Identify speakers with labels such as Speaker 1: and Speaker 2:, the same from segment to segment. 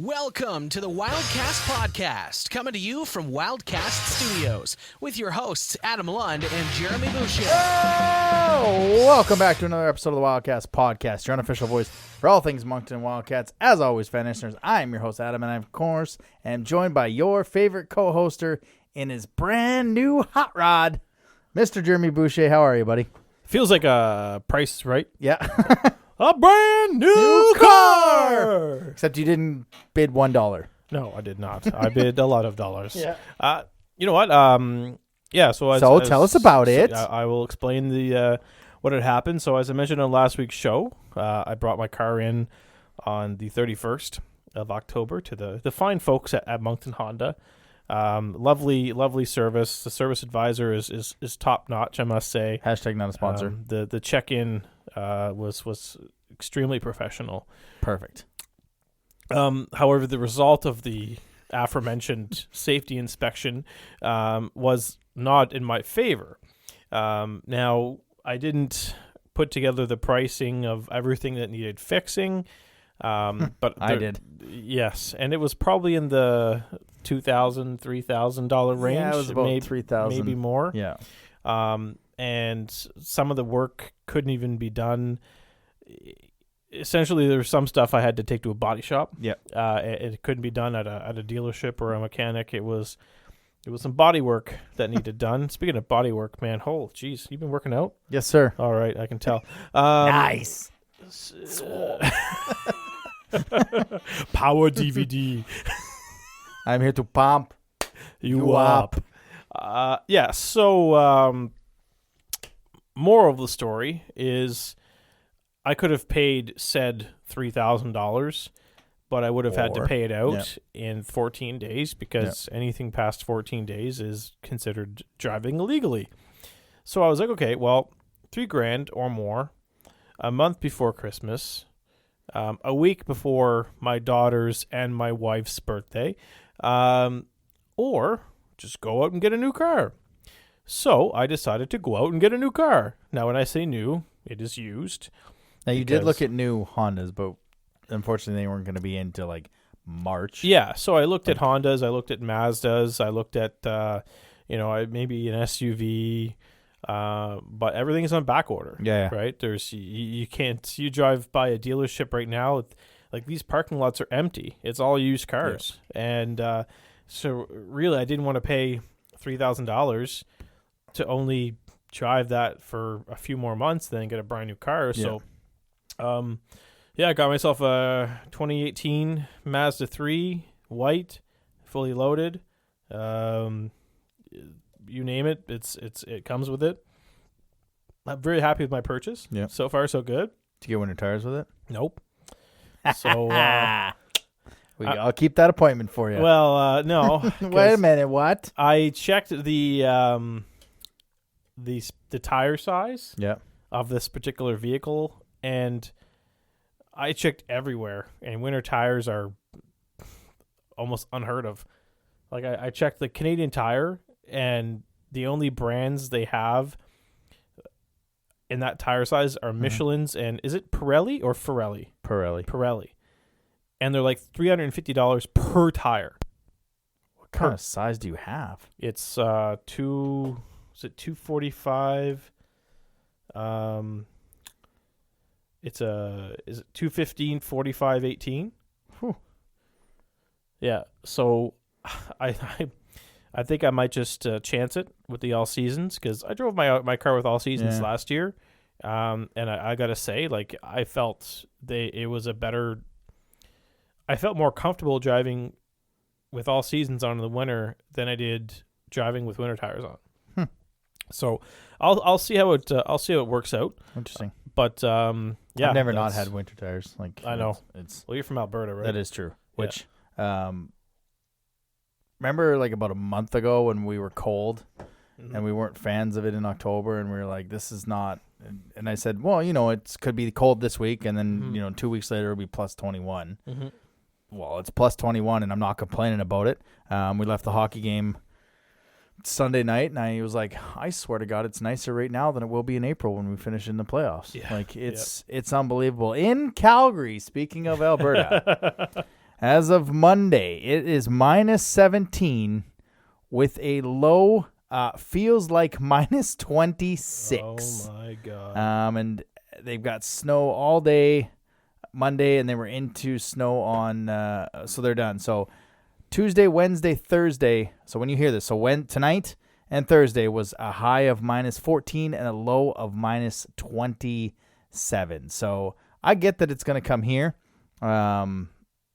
Speaker 1: Welcome to the Wildcast Podcast, coming to you from Wildcast Studios, with your hosts Adam Lund and Jeremy Boucher.
Speaker 2: Oh, welcome back to another episode of the Wildcast Podcast, your unofficial voice for all things Moncton Wildcats. As always, fan listeners, I am your host Adam, and I, of course, am joined by your favorite co-hoster in his brand new hot rod, Mr. Jeremy Boucher. How are you, buddy?
Speaker 3: Feels like a Price Right.
Speaker 2: Yeah.
Speaker 3: A brand new car!
Speaker 2: Except you didn't bid $1.
Speaker 3: No, I did not. I bid a lot of dollars.
Speaker 2: Yeah.
Speaker 3: You know what? So
Speaker 2: tell us about it.
Speaker 3: I will explain the what had happened. So as I mentioned on last week's show, I brought my car in on the 31st of October to the fine folks at Moncton Honda. Lovely service. The service advisor is top notch, I must say.
Speaker 2: Hashtag not a sponsor.
Speaker 3: The check-in was extremely professional.
Speaker 2: Perfect.
Speaker 3: However, the result of the aforementioned safety inspection was not in my favor. Now, I didn't put together the pricing of everything that needed fixing, but
Speaker 2: I did.
Speaker 3: Yes, and it was probably in the $2,000, $3,000 range.
Speaker 2: Yeah, it was about $3,000,
Speaker 3: maybe more.
Speaker 2: Yeah.
Speaker 3: And some of the work couldn't even be done. Essentially, there was some stuff I had to take to a body shop.
Speaker 2: Yeah.
Speaker 3: It couldn't be done at a dealership or a mechanic. It was some body work that needed done. Speaking of body work, man, geez, you been working out?
Speaker 2: Yes, sir.
Speaker 3: All right, I can tell.
Speaker 2: Nice.
Speaker 3: Power DVD.
Speaker 2: I'm here to pump
Speaker 3: You up. Yeah, so moral of the story is I could have paid said $3,000, but I would have had to pay it out in 14 days because anything past 14 days is considered driving illegally. So I was like, okay, well, $3,000 or more, a month before Christmas, a week before my daughter's and my wife's birthday, or just go out and get a new car. So I decided to go out and get a new car. Now, when I say new, it is used.
Speaker 2: Now, you did look at new Hondas, but unfortunately, they weren't going to be until like March.
Speaker 3: Yeah, so I looked at Hondas, I looked at Mazdas, I looked at, maybe an SUV, but everything's on back order.
Speaker 2: Yeah.
Speaker 3: Right? You drive by a dealership right now, like these parking lots are empty. It's all used cars. Yeah. And so really, I didn't want to pay $3,000 to only drive that for a few more months, then get a brand new car.
Speaker 2: Yeah.
Speaker 3: So, I got myself a 2018 Mazda 3, white, fully loaded. You name it, it comes with it. I'm very happy with my purchase.
Speaker 2: Yeah.
Speaker 3: So far, so good.
Speaker 2: Did you get winter tires with it?
Speaker 3: Nope. So
Speaker 2: I'll keep that appointment for you.
Speaker 3: Well, no.
Speaker 2: Wait a minute. What?
Speaker 3: I checked the tire size of this particular vehicle, and I checked everywhere, and winter tires are almost unheard of. Like I checked the Canadian Tire, and the only brands they have in that tire size are Michelin's and is it Pirelli or Ferrari? Pirelli. And they're like $350 per tire.
Speaker 2: What kind of size do you have?
Speaker 3: It's 245? Is it 215, 45, 18?
Speaker 2: Whew.
Speaker 3: Yeah. So I think I might just chance it with the all seasons, because I drove my car with all seasons last year. And I gotta say, like, I felt I felt more comfortable driving with all seasons on in the winter than I did driving with winter tires on. So I'll see how it works out.
Speaker 2: Interesting.
Speaker 3: But I've
Speaker 2: never not had winter tires. Like,
Speaker 3: I know.
Speaker 2: It's
Speaker 3: well, you're from Alberta, right?
Speaker 2: That is true. Which remember like about a month ago when we were cold and we weren't fans of it in October, and we were like, this is not. And I said, well, it could be cold this week, and then 2 weeks later it'll be plus 21.
Speaker 3: Mm-hmm.
Speaker 2: Well, it's plus 21, and I'm not complaining about it. We left the hockey game Sunday night, and I was like, I swear to God, it's nicer right now than it will be in April when we finish in the playoffs.
Speaker 3: Yeah.
Speaker 2: Like, it's unbelievable. In Calgary, speaking of Alberta, As of Monday, it is minus 17 with a low feels like minus 26.
Speaker 3: Oh, my God.
Speaker 2: And they've got snow all day Monday, and they were into snow on, so they're done. So Tuesday, Wednesday, Thursday. So when you hear this, tonight and Thursday was a high of minus 14 and a low of minus 27. So I get that it's going to come here.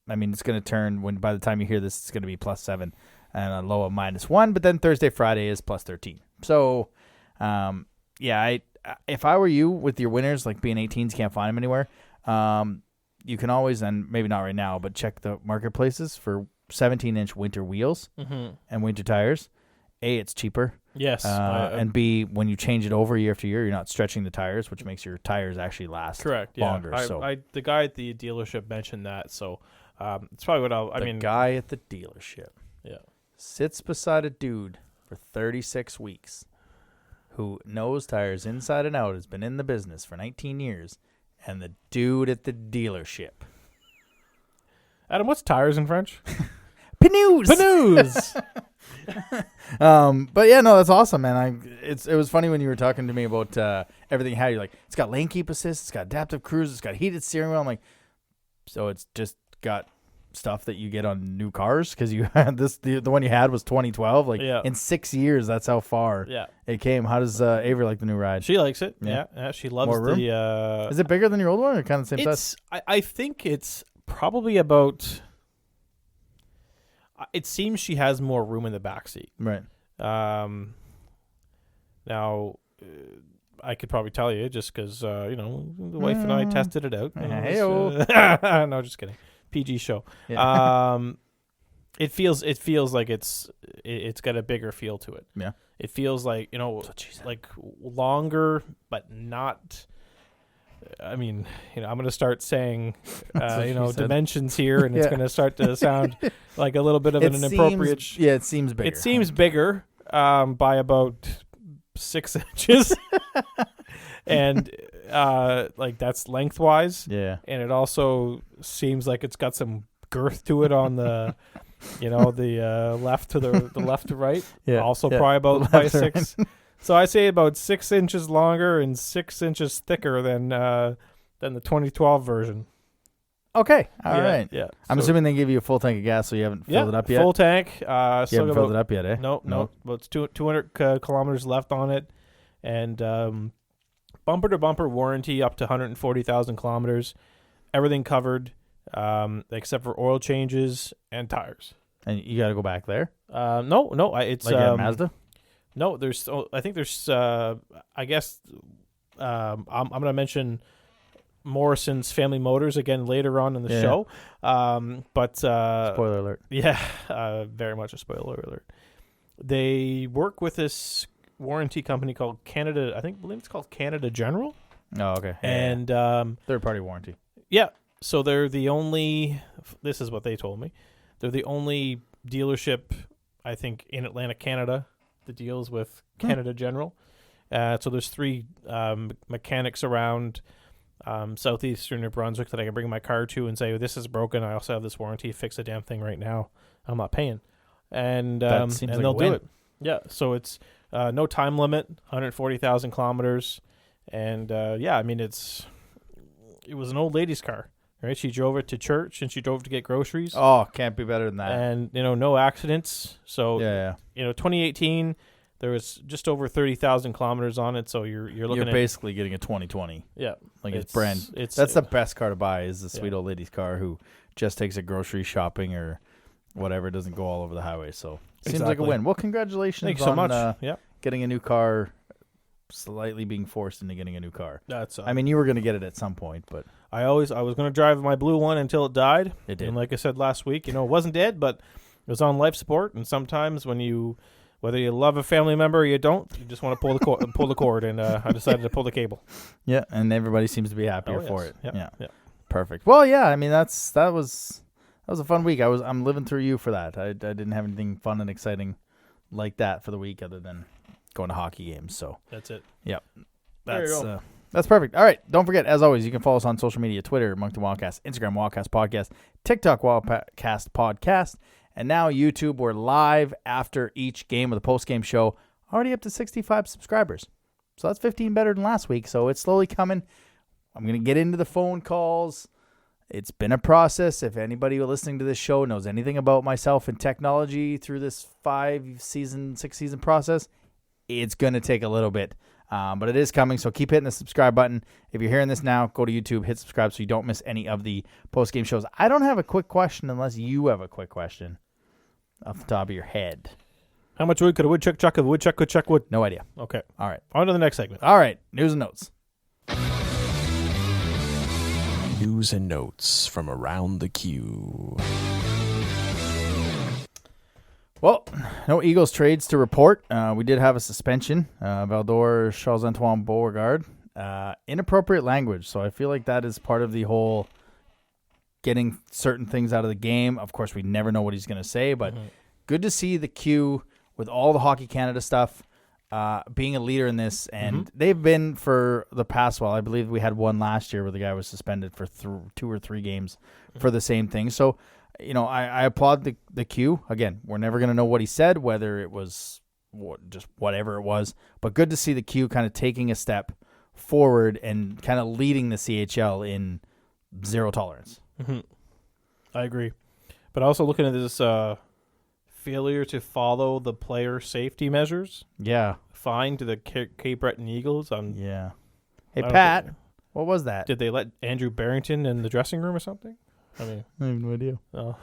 Speaker 2: I mean, it's going to turn by the time you hear this, it's going to be plus 7 and a low of minus 1. But then Thursday, Friday is plus 13. So, if I were you with your winners, like being 18s, can't find them anywhere, you can always, and maybe not right now, but check the marketplaces for 17-inch winter wheels and winter tires. A, it's cheaper.
Speaker 3: Yes.
Speaker 2: And B, when you change it over year after year, you're not stretching the tires, which makes your tires actually last longer.
Speaker 3: Yeah. The guy at the dealership mentioned that, so it's probably what
Speaker 2: the guy at the dealership sits beside a dude for 36 weeks who knows tires inside and out, has been in the business for 19 years, and the dude at the dealership.
Speaker 3: Adam, what's tires in French?
Speaker 2: Pneus. But yeah, no, that's awesome, man. It was funny when you were talking to me about everything. How you're like, it's got lane keep assist, it's got adaptive cruise, it's got heated steering wheel. I'm like, so it's just got stuff that you get on new cars because you had the one you had was 2012. Like in 6 years, that's how far it came. How does Avery like the new ride?
Speaker 3: She likes it. Yeah, she loves
Speaker 2: more room?
Speaker 3: Is
Speaker 2: it bigger than your old one, or kind of the same size?
Speaker 3: I think it's probably about. It seems she has more room in the back seat.
Speaker 2: Right.
Speaker 3: Now, I could probably tell you just because the wife and I tested it out. No, just kidding. PG show. Yeah. It feels like it's got a bigger feel to it.
Speaker 2: Yeah.
Speaker 3: It feels like like longer, but not. I mean, I'm going to start saying, dimensions here, and it's going to start to sound like a little bit of an inappropriate.
Speaker 2: Yeah, it seems bigger.
Speaker 3: It seems bigger by about 6 inches, and like that's lengthwise.
Speaker 2: Yeah,
Speaker 3: and it also seems like it's got some girth to it on the, the left to the left to right.
Speaker 2: Yeah,
Speaker 3: also probably about by 6. So I say about 6 inches longer and 6 inches thicker than the 2012 version.
Speaker 2: Okay, all right.
Speaker 3: Yeah,
Speaker 2: I'm assuming they give you a full tank of gas, so you haven't filled it up yet.
Speaker 3: Full tank.
Speaker 2: You haven't filled it up yet, eh?
Speaker 3: No. Well, it's 200 kilometers left on it, and bumper to bumper warranty up to 140,000 kilometers. Everything covered, except for oil changes and tires.
Speaker 2: And you got to go back there.
Speaker 3: No. It's
Speaker 2: like at Mazda.
Speaker 3: No, I think there's. I guess I'm going to mention Morrison's Family Motors again later on in the show. But
Speaker 2: spoiler alert.
Speaker 3: Yeah, very much a spoiler alert. They work with this warranty company called Canada. I believe it's called Canada General.
Speaker 2: Oh, okay.
Speaker 3: And
Speaker 2: third party warranty.
Speaker 3: Yeah, so they're the only. This is what they told me. They're the only dealership, I think, in Atlantic, Canada, that deals with Canada General. So there's 3 mechanics around southeastern New Brunswick that I can bring my car to and say, this is broken. I also have this warranty. Fix the damn thing right now. I'm not paying. And they'll do it. Yeah, so it's no time limit, 140,000 kilometers. And it was an old lady's car. Right, she drove it to church and she drove to get groceries.
Speaker 2: Oh, can't be better than that.
Speaker 3: And no accidents. So 2018, there was just over 30,000 kilometers on it. So you're looking.
Speaker 2: You're basically getting a 2020.
Speaker 3: Yeah,
Speaker 2: like it's brand. That's the best car to buy. Is the sweet old lady's car who just takes it grocery shopping or whatever. Doesn't go all over the highway. So seems like a win. Well, congratulations!
Speaker 3: Thanks so much.
Speaker 2: Getting a new car. Slightly being forced into getting a new car.
Speaker 3: That's.
Speaker 2: I mean, you were going to get it at some point, but
Speaker 3: I was going to drive my blue one until it died.
Speaker 2: It did.
Speaker 3: And like I said last week, it wasn't dead, but it was on life support. And sometimes whether you love a family member or you don't, you just want to pull the cord. And I decided to pull the cable.
Speaker 2: Yeah, and everybody seems to be happier for it.
Speaker 3: Yep.
Speaker 2: Yeah, perfect. Well, yeah, I mean that was a fun week. I'm living through you for that. I didn't have anything fun and exciting like that for the week other than going to hockey games. So
Speaker 3: that's it.
Speaker 2: Yep. That's perfect. All right. Don't forget, as always, you can follow us on social media, Twitter, Moncton Wildcast, Instagram, Wildcast Podcast, TikTok, Wildcast Podcast, and now YouTube. We're live after each game of the post-game show. Already up to 65 subscribers. So that's 15 better than last week. So it's slowly coming. I'm going to get into the phone calls. It's been a process. If anybody listening to this show knows anything about myself and technology through this 6-season process, it's going to take a little bit. But it is coming, so keep hitting the subscribe button. If you're hearing this now, go to YouTube, hit subscribe so you don't miss any of the post-game shows. I don't have a quick question unless you have a quick question off the top of your head.
Speaker 3: How much wood could a woodchuck chuck if a woodchuck could chuck wood?
Speaker 2: No idea.
Speaker 3: Okay.
Speaker 2: All right.
Speaker 3: On to the next segment.
Speaker 2: All right. News and notes.
Speaker 1: News and notes from around the queue.
Speaker 2: Well, no Eagles trades to report. We did have a suspension. Valdor Charles-Antoine Beauregard. Inappropriate language. So I feel like that is part of the whole getting certain things out of the game. Of course, we never know what he's going to say, but good to see the Q with all the Hockey Canada stuff being a leader in this. And they've been for the past, I believe we had one last year where the guy was suspended for 2 or 3 games for the same thing. So, I applaud the Q. Again, we're never going to know what he said, whether it was just whatever it was. But good to see the Q kind of taking a step forward and kind of leading the CHL in zero tolerance.
Speaker 3: I agree. But also looking at this failure to follow the player safety measures.
Speaker 2: Yeah.
Speaker 3: Fine to the Cape Breton Eagles.
Speaker 2: Yeah. Hey, Pat, what was that?
Speaker 3: Did they let Andrew Barrington in the dressing room or something? I
Speaker 2: have no idea.
Speaker 3: Oh.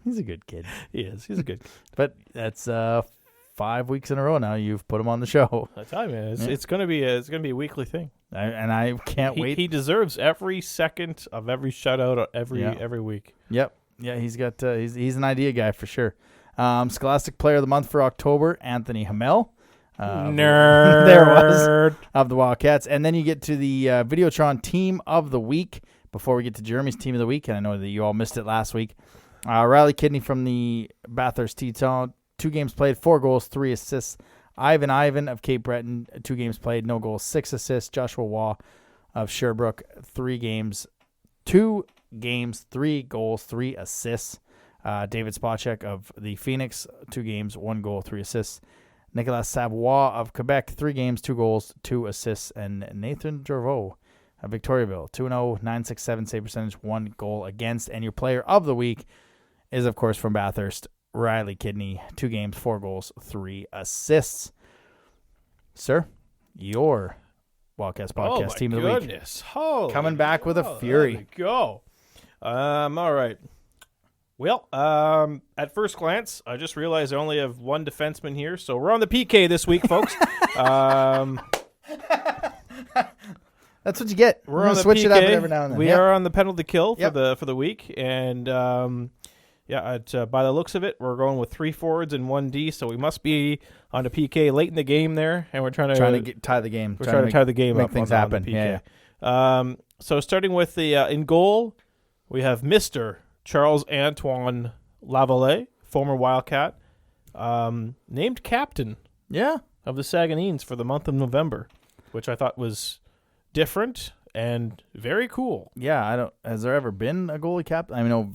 Speaker 2: He's a good kid.
Speaker 3: He is. He's a good kid.
Speaker 2: But that's 5 weeks in a row now you've put him on the show.
Speaker 3: I tell you, man, it's gonna be a weekly thing.
Speaker 2: I can't wait.
Speaker 3: He deserves every second of every shutout every week.
Speaker 2: Yep. Yeah, he's got he's an idea guy for sure. Scholastic Player of the Month for October, Anthony Hamel.
Speaker 3: Nerd.
Speaker 2: There was of the Wildcats. And then you get to the Videotron Team of the Week before we get to Jeremy's Team of the Week. And I know that you all missed it last week. Riley Kidney from the Bathurst Teton, 2 games played, 4 goals, 3 assists. Ivan of Cape Breton, 2 games played, no goals, 6 assists. Joshua Waugh of Sherbrooke, 2 games, 3 goals, 3 assists. David Spacek of the Phoenix, 2 games, 1 goal, 3 assists. Nicolas Savoie of Quebec, 3 games, 2 goals, 2 assists. And Nathan Gervaux of Victoriaville, 2-0, 9.67 save percentage, 1 goal against. And your player of the week is, of course, from Bathurst, Riley Kidney, 2 games, 4 goals, 3 assists. Sir, your Wildcats Podcast Team of the Week. Coming back with a fury.
Speaker 3: There we go. All right. Well, at first glance, I just realized I only have 1 defenseman here, so we're on the PK this week, folks.
Speaker 2: That's what you get.
Speaker 3: We're on the
Speaker 2: switch
Speaker 3: PK.
Speaker 2: it up every now and then.
Speaker 3: We are on the penalty kill for
Speaker 2: Yep.
Speaker 3: the week, and by the looks of it, we're going with 3 forwards and 1 D, so we must be on the PK late in the game there, and we're trying to
Speaker 2: tie the game.
Speaker 3: We're trying to tie the game
Speaker 2: make
Speaker 3: up.
Speaker 2: Things
Speaker 3: on
Speaker 2: happen.
Speaker 3: the PK. So starting with the in goal, we have Mr. Charles-Antoine Lavallee, former Wildcat, named captain of the Saguenayens for the month of November, which I thought was different and very cool.
Speaker 2: Yeah, has there ever been a goalie captain? I know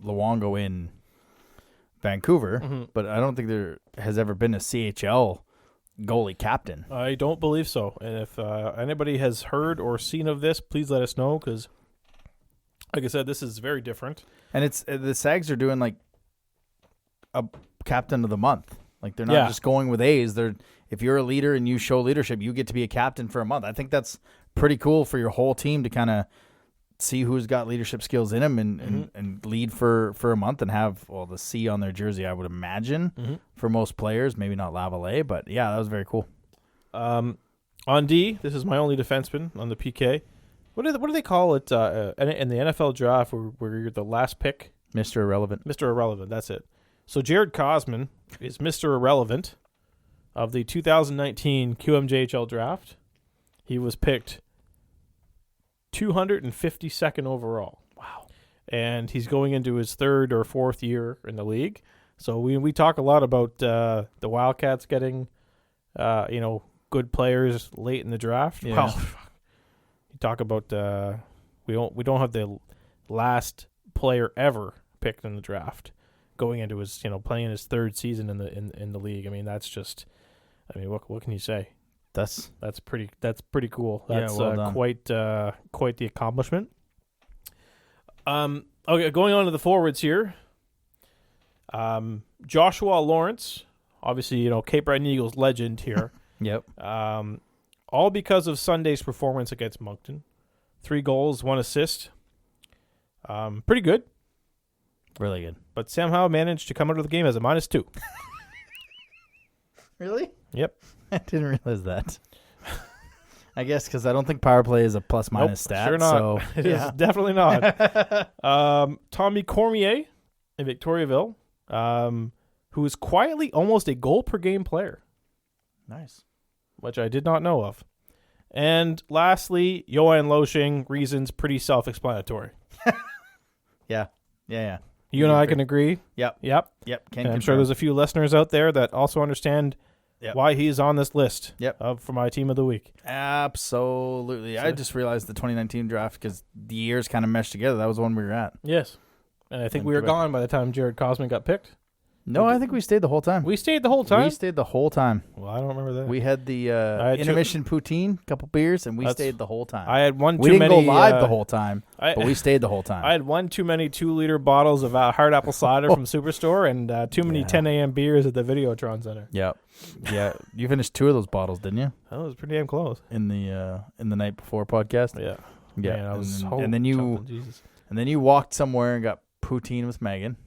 Speaker 2: Luongo in Vancouver, but I don't think there has ever been a CHL goalie captain.
Speaker 3: I don't believe so. And if anybody has heard or seen of this, please let us know, because like I said, this is very different.
Speaker 2: And it's the Sags are doing like a captain of the month. Like they're not just going with A's. If you're a leader and you show leadership, you get to be a captain for a month. I think that's pretty cool for your whole team to kind of see who's got leadership skills in them and lead for a month and have the C on their jersey, I would imagine, for most players. Maybe not Lavallee, but yeah, that was very cool.
Speaker 3: On D, this is my only defenseman on the PK. What do they call it in the NFL draft where you're the last pick?
Speaker 2: Mr. Irrelevant.
Speaker 3: Mr. Irrelevant, that's it. So Jared Cosman is Mr. Irrelevant of the 2019 QMJHL draft. He was picked 252nd overall.
Speaker 2: Wow.
Speaker 3: And he's going into his 3rd or 4th year in the league. So we talk a lot about the Wildcats getting good good players late in the draft.
Speaker 2: Yeah.
Speaker 3: Well, you talk about we don't have the last player ever picked in the draft going into his playing his third season in the league. I mean, that's just, I mean, what can you say?
Speaker 2: That's
Speaker 3: pretty cool. That's
Speaker 2: well done.
Speaker 3: quite the accomplishment. Okay, going on to the forwards here. Joshua Lawrence, obviously, Cape Breton Eagles legend here.
Speaker 2: Yep.
Speaker 3: All because of Sunday's performance against Moncton. 3 goals, 1 assist. Pretty good.
Speaker 2: Really good.
Speaker 3: But somehow managed to come out of the game as a -2.
Speaker 2: Really?
Speaker 3: Yep.
Speaker 2: I didn't realize that. I guess because I don't think power play is a plus-minus stat.
Speaker 3: Sure not.
Speaker 2: So,
Speaker 3: It is definitely not. Tommy Cormier in Victoriaville, who is quietly almost a goal-per-game player.
Speaker 2: Nice.
Speaker 3: Which I did not know of. And lastly, Johan Loshing, reasons pretty self-explanatory.
Speaker 2: Yeah.
Speaker 3: You and I can agree.
Speaker 2: Yep.
Speaker 3: Yep.
Speaker 2: And
Speaker 3: I'm sure there's a few listeners out there that also understand why he's on this list for my team of the week.
Speaker 2: Absolutely. I just realized the 2019 draft because the years kind of meshed together. That was the one we were at.
Speaker 3: Yes. And I think we were gone by the time Jared Cosman got picked.
Speaker 2: No, I think we stayed the whole time.
Speaker 3: We stayed the whole time?
Speaker 2: We stayed the whole time.
Speaker 3: Well, I don't remember that.
Speaker 2: We had the intermission poutine, couple beers, and we stayed the whole time.
Speaker 3: I had one
Speaker 2: we
Speaker 3: too
Speaker 2: didn't
Speaker 3: many.
Speaker 2: go live the whole time, but we stayed the whole time.
Speaker 3: I had one too many 2-liter bottles of hard apple cider from Superstore and too many 10 a.m. beers at the Videotron Center.
Speaker 2: Yep. Yeah. You finished 2 of those bottles, didn't you?
Speaker 3: That was pretty damn close.
Speaker 2: In the night before podcast?
Speaker 3: Yeah.
Speaker 2: Yeah.
Speaker 3: Man, I was
Speaker 2: and then you walked somewhere and got poutine with Megan.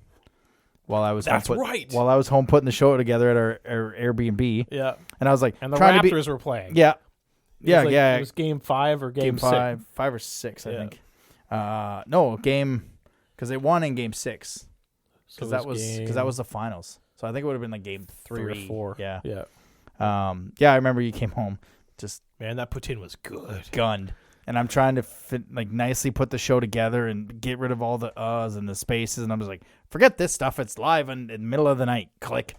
Speaker 2: While I was while I was home putting the show together at our Airbnb.
Speaker 3: Yeah.
Speaker 2: And I was like,
Speaker 3: and the Raptors were playing.
Speaker 2: Yeah.
Speaker 3: It was game 5 or game 6?
Speaker 2: 5 or 6, I think. No, game, because they won in game 6. Because that was the finals. So I think it would have been like game 3
Speaker 3: or 4.
Speaker 2: Yeah.
Speaker 3: Yeah.
Speaker 2: I remember you came home just
Speaker 3: man, that poutine was good.
Speaker 2: Gunned. And I'm trying to nicely put the show together and get rid of all the uhs and the spaces. And I'm just like, forget this stuff. It's live in the middle of the night. Click.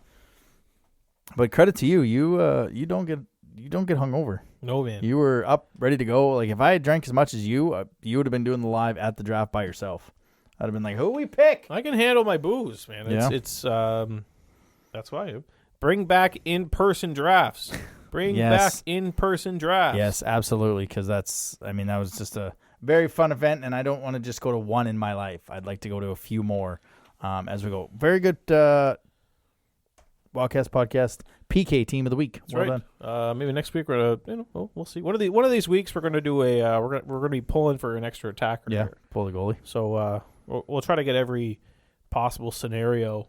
Speaker 2: But credit to you. You don't get hungover.
Speaker 3: No, man.
Speaker 2: You were up, ready to go. Like, if I had drank as much as you, you would have been doing the live at the draft by yourself. I'd have been like, who we pick?
Speaker 3: I can handle my booze, man. It's that's why. Bring back in-person drafts. Back in-person drafts.
Speaker 2: Yes, absolutely, because that was just a very fun event, and I don't want to just go to one in my life. I'd like to go to a few more as we go. Very good Wildcast podcast PK team of the week.
Speaker 3: That's well done. Maybe next week we're gonna, we'll see. One of these weeks we're gonna do we're gonna be pulling for an extra attacker.
Speaker 2: Yeah, pull the goalie.
Speaker 3: So we'll try to get every possible scenario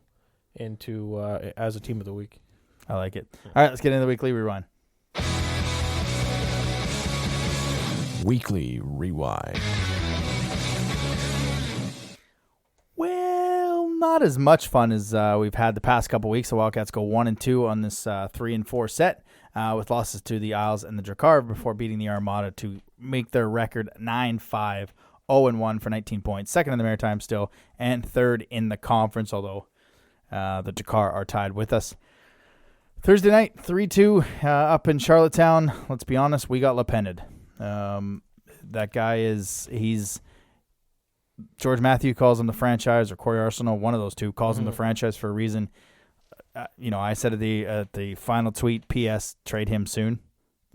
Speaker 3: into as a team of the week.
Speaker 2: I like it. All right, let's get into the weekly rewind.
Speaker 1: Weekly Rewind.
Speaker 2: Well, not as much fun as we've had the past couple weeks. The Wildcats go 1-2 on this 3-4 set with losses to the Isles and the Drakkar before beating the Armada to make their record 9-5, 0-1 for 19 points. Second in the Maritime still, and third in the conference, although the Drakkar are tied with us. Thursday night, 3-2 up in Charlottetown. Let's be honest, we got Lapenna'd. That guy he's George Matthew calls him the franchise, or Corey Arsenal, one of those two, calls him the franchise for a reason. I said at the final tweet, P.S., trade him soon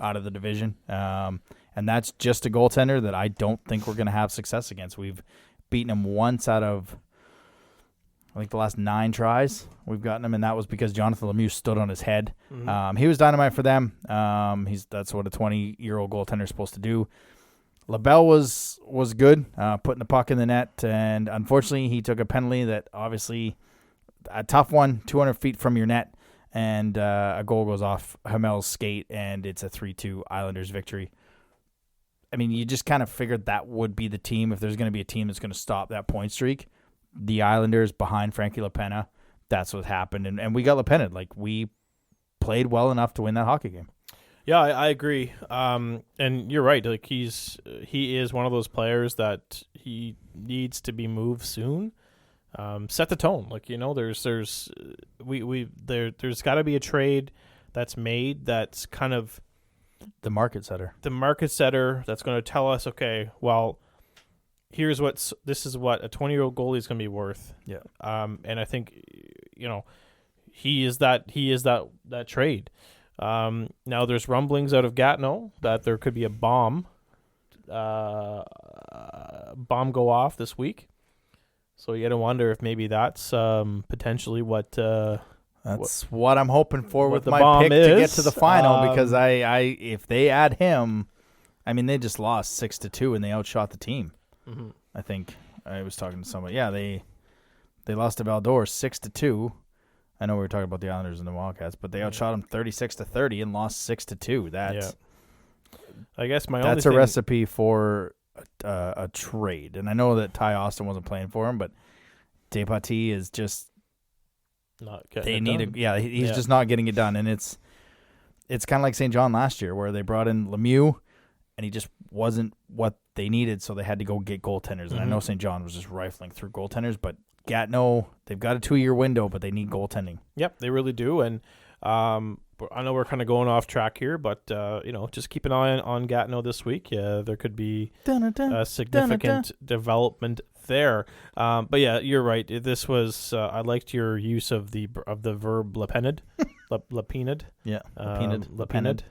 Speaker 2: out of the division. And that's just a goaltender that I don't think we're going to have success against. We've beaten him once out of, I think, the last 9 tries we've gotten him, and that was because Jonathan Lemieux stood on his head. Mm-hmm. He was dynamite for them. That's what a 20-year-old goaltender is supposed to do. LaBelle was good, putting the puck in the net, and unfortunately he took a penalty that obviously a tough one, 200 feet from your net, and a goal goes off Hamel's skate, and it's a 3-2 Islanders victory. I mean, you just kind of figured that would be the team. If there's going to be a team that's going to stop that point streak, the Islanders behind Frankie Lapenna'd, that's what happened. And we got Lapenna'd. Like, we played well enough to win that hockey game.
Speaker 3: Yeah, I agree. And you're right. Like, he is one of those players that he needs to be moved soon. Set the tone. Like, there's got to be a trade that's made that's kind of
Speaker 2: The market setter.
Speaker 3: The market setter that's going to tell us, okay, well, this is what a 20-year-old goalie is going to be worth.
Speaker 2: Yeah.
Speaker 3: And I think, he is that trade. Now there's rumblings out of Gatineau that there could be a bomb go off this week. So you got to wonder if maybe that's potentially what.
Speaker 2: That's what I'm hoping for with
Speaker 3: the
Speaker 2: my
Speaker 3: bomb
Speaker 2: pick to get to the final, because I if they add him, I mean, they just lost 6-2 and they outshot the team.
Speaker 3: Mm-hmm.
Speaker 2: I think I was talking to somebody. Yeah, they lost to Val-d'Or 6-2. I know we were talking about the Islanders and the Wildcats, but they outshot them 36-30 and lost 6-2.
Speaker 3: I guess
Speaker 2: that's a recipe for a trade. And I know that Ty Austin wasn't playing for him, but Despatie is just
Speaker 3: not getting it done.
Speaker 2: He's just not getting it done. And it's kind of like St. John last year, where they brought in Lemieux and he just wasn't what they needed, so they had to go get goaltenders. And I know St. John was just rifling through goaltenders, but Gatineau, they've got a 2-year window, but they need goaltending.
Speaker 3: Yep, they really do. And I know we're kind of going off track here, but just keep an eye on Gatineau this week. There could be a significant development there. But yeah, you're right. This was I liked your use of the verb Lapenna'd. Lapenna'd.
Speaker 2: Yeah,
Speaker 3: Lapenna'd.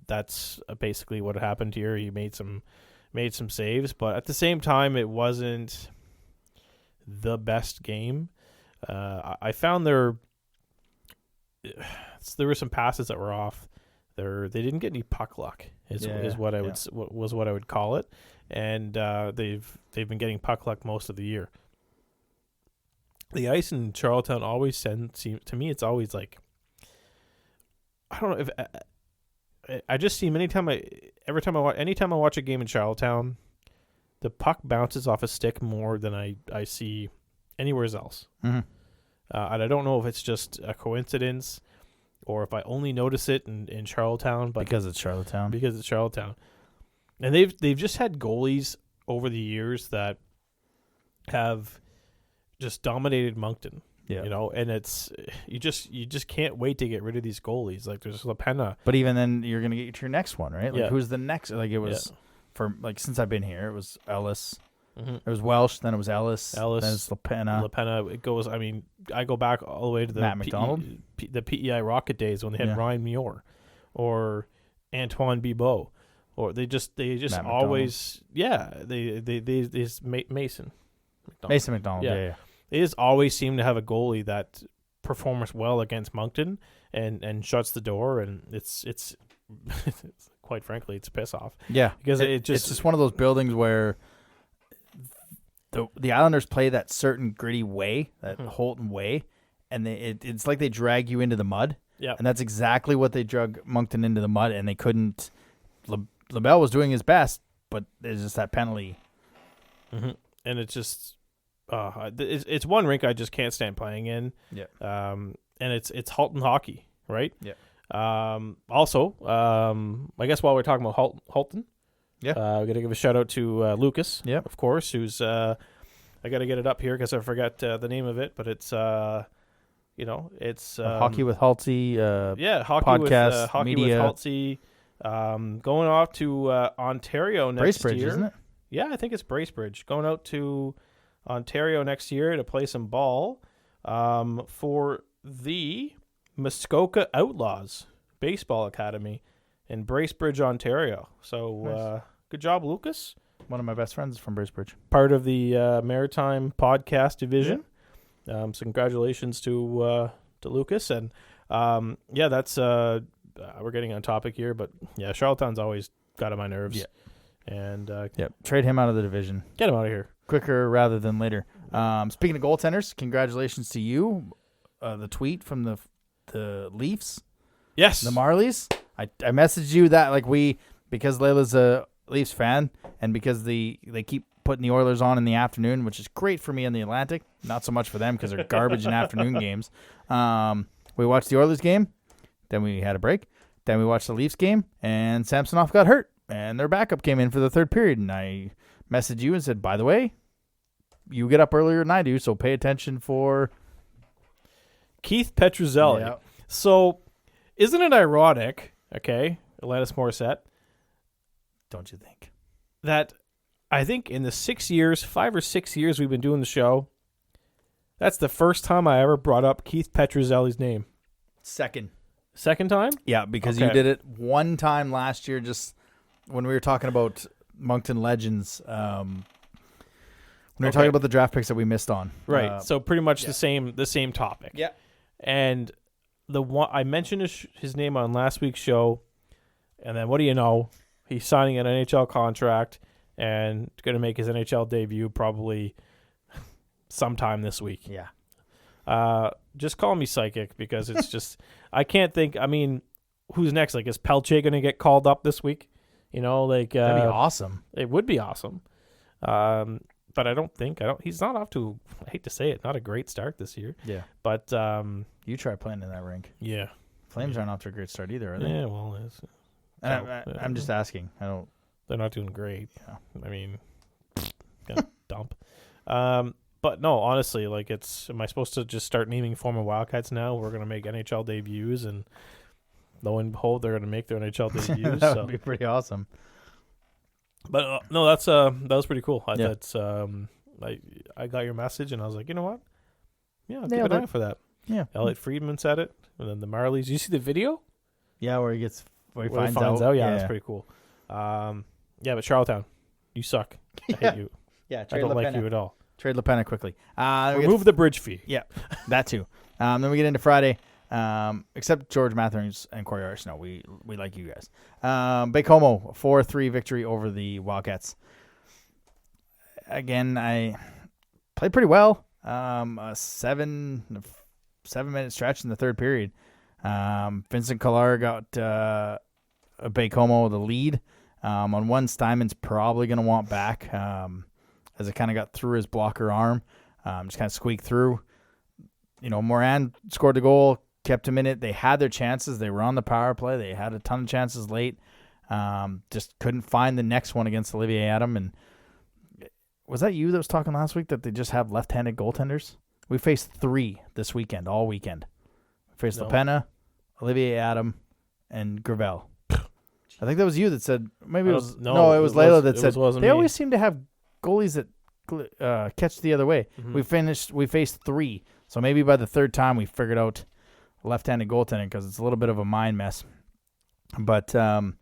Speaker 3: That's basically what happened here. He made some saves, but at the same time, it wasn't the best game. I found there were some passes that were off. They didn't get any puck luck. Is what I would call it, and they've been getting puck luck most of the year. The ice in Charlottetown always to me. It's always like, I don't know if I just see anytime I watch a game in Charlottetown, the puck bounces off a stick more than I see anywhere else.
Speaker 2: Mm-hmm.
Speaker 3: And I don't know if it's just a coincidence or if I only notice it in Charlottetown. But
Speaker 2: because it's Charlottetown.
Speaker 3: And they've just had goalies over the years that have just dominated Moncton.
Speaker 2: Yeah.
Speaker 3: And it's you just can't wait to get rid of these goalies. Like there's Lapenna'd.
Speaker 2: But even then, you're gonna get to your next one, right? Like
Speaker 3: Yeah.
Speaker 2: who's the next? Like it was for since I've been here, it was Ellis.
Speaker 3: Mm-hmm.
Speaker 2: It was Welsh, then it was Ellis, then it's
Speaker 3: Lapenna'd. It goes. I mean, I go back all the way to the
Speaker 2: Matt McDonald,
Speaker 3: the PEI Rocket days when they had Ryan Muir, or Antoine Bibeau, or they just
Speaker 2: Matt
Speaker 3: always Mason
Speaker 2: McDonald. Yeah.
Speaker 3: They just always seem to have a goalie that performs well against Moncton and shuts the door, and it's quite frankly, it's a piss off.
Speaker 2: Yeah,
Speaker 3: because
Speaker 2: it's just one of those buildings where the Islanders play that certain gritty way, that Holton way, and it's like they drag you into the mud.
Speaker 3: Yeah,
Speaker 2: and that's exactly what they drug Moncton into the mud, and they couldn't. LaBelle was doing his best, but it's just that penalty.
Speaker 3: Mm-hmm. And it's just. It's one rink I just can't stand playing in.
Speaker 2: Yeah.
Speaker 3: And it's Halton hockey, right?
Speaker 2: Yeah.
Speaker 3: Also, I guess while we're talking about Halton, we got to give a shout out to Lucas.
Speaker 2: Yeah.
Speaker 3: Of course, who's I got to get it up here because I forgot the name of it, but it's it's
Speaker 2: Hockey with Halsey.
Speaker 3: Hockey
Speaker 2: podcast,
Speaker 3: with Hockey
Speaker 2: media.
Speaker 3: with Halsey. Going off to Ontario next
Speaker 2: Bracebridge,
Speaker 3: year.
Speaker 2: isn't it?
Speaker 3: Yeah, I think it's Bracebridge. Going out to Ontario next year to play some ball for the Muskoka Outlaws Baseball Academy in Bracebridge, Ontario. So
Speaker 2: nice.
Speaker 3: Good job, Lucas.
Speaker 2: One of my best friends is from Bracebridge.
Speaker 3: Part of the Maritime Podcast Division. So congratulations to Lucas. And that's we're getting on topic here, but Charlottetown's always got on my nerves. Yeah. And
Speaker 2: trade him out of the division.
Speaker 3: Get him out of here. Quicker
Speaker 2: rather than later. Speaking of goaltenders, congratulations to you. The tweet from the Leafs.
Speaker 3: Yes.
Speaker 2: The Marlies. I messaged you that because Layla's a Leafs fan and because they keep putting the Oilers on in the afternoon, which is great for me in the Atlantic. Not so much for them because they're garbage in afternoon games. We watched the Oilers game. Then we had a break. Then we watched the Leafs game, and Samsonov got hurt, and their backup came in for the third period, and I messaged you and said, by the way, you get up earlier than I do, so pay attention for
Speaker 3: Keith Petruzzelli.
Speaker 2: Yeah.
Speaker 3: So, isn't it ironic, okay? Alanis Morissette.
Speaker 2: Don't you think?
Speaker 3: That I think in the 5 or 6 years we've been doing the show, that's the first time I ever brought up Keith Petruzzelli's name.
Speaker 2: Second
Speaker 3: time?
Speaker 2: Yeah, because you did it one time last year, just when we were talking about Moncton Legends. When we were talking about the draft picks that we missed on.
Speaker 3: Right. So pretty much the same topic.
Speaker 2: Yeah.
Speaker 3: And the one I mentioned his name on last week's show, and then what do you know? He's signing an NHL contract and going to make his NHL debut probably sometime this week.
Speaker 2: Yeah.
Speaker 3: Just call me psychic because it's just I can't think. I mean, who's next? Like, is Pelche going to get called up this week? That'd be
Speaker 2: awesome.
Speaker 3: It would be awesome. But I don't. He's not off to. I hate to say it, not a great start this year.
Speaker 2: Yeah.
Speaker 3: But
Speaker 2: you try playing in that rink.
Speaker 3: Yeah.
Speaker 2: Flames aren't off to a great start either, are they?
Speaker 3: Yeah. Well,
Speaker 2: I'm just asking. I don't.
Speaker 3: They're not doing great.
Speaker 2: Yeah.
Speaker 3: I mean, dump. But no, honestly, like am I supposed to just start naming former Wildcats now? We're gonna make NHL debuts, and lo and behold, they're gonna make their NHL debuts.
Speaker 2: That would be pretty awesome.
Speaker 3: But no, that was pretty cool.
Speaker 2: Yeah.
Speaker 3: That's I got your message, and I was like, you know what? Yeah, I'll keep an eye out for that.
Speaker 2: Yeah.
Speaker 3: Elliot Friedman said it, and then the Marlies. You see the video?
Speaker 2: Yeah, where he finds out.
Speaker 3: Yeah, that's pretty cool. Yeah, but Charlottetown, you suck. I hate you.
Speaker 2: Yeah,
Speaker 3: I don't like you at all.
Speaker 2: Trade Lapenn'd quickly.
Speaker 3: Remove the bridge fee.
Speaker 2: Yeah, that too. Then we get into Friday. Except George Matherings and Corey Arch. No, we like you guys. Baie-Comeau, 4-3 victory over the Wildcats. Again, I played pretty well. A 7-minute stretch in the third period. Vincent Collar got Baie-Comeau the lead. On one, Steinman's probably going to want back as it kind of got through his blocker arm. Just kind of squeaked through. Moran scored the goal, kept him in it. They had their chances. They were on the power play. They had a ton of chances late. Just couldn't find the next one against Olivier Adam. And was that you that was talking last week that they just have left-handed goaltenders? We faced 3 this weekend, all weekend. We faced Lapenna'd, Olivier Adam, and Gravel. I think that was you that said, maybe it was, no, it was Layla that said, they always seem to have goalies that catch the other way.
Speaker 3: Mm-hmm.
Speaker 2: We faced 3. So maybe by the third time we figured out left-handed goaltending because it's a little bit of a mind mess. But, your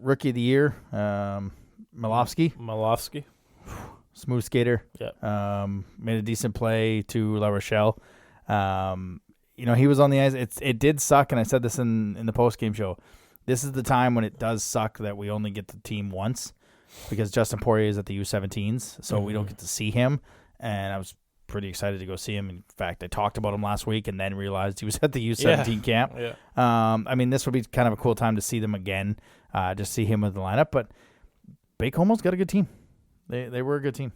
Speaker 2: rookie of the year, Malofsky. Smooth skater.
Speaker 3: Yeah.
Speaker 2: Made a decent play to La Rochelle. He was on the ice. It did suck, and I said this in the post-game show. This is the time when it does suck that we only get the team once because Justin Poirier is at the U17s, so we don't get to see him. And I was pretty excited to go see him. In fact, I talked about him last week and then realized he was at the U17 camp.
Speaker 3: Yeah.
Speaker 2: This would be kind of a cool time to see them again, just see him with the lineup. But Baie-Comeau's got a good team. They were a good team.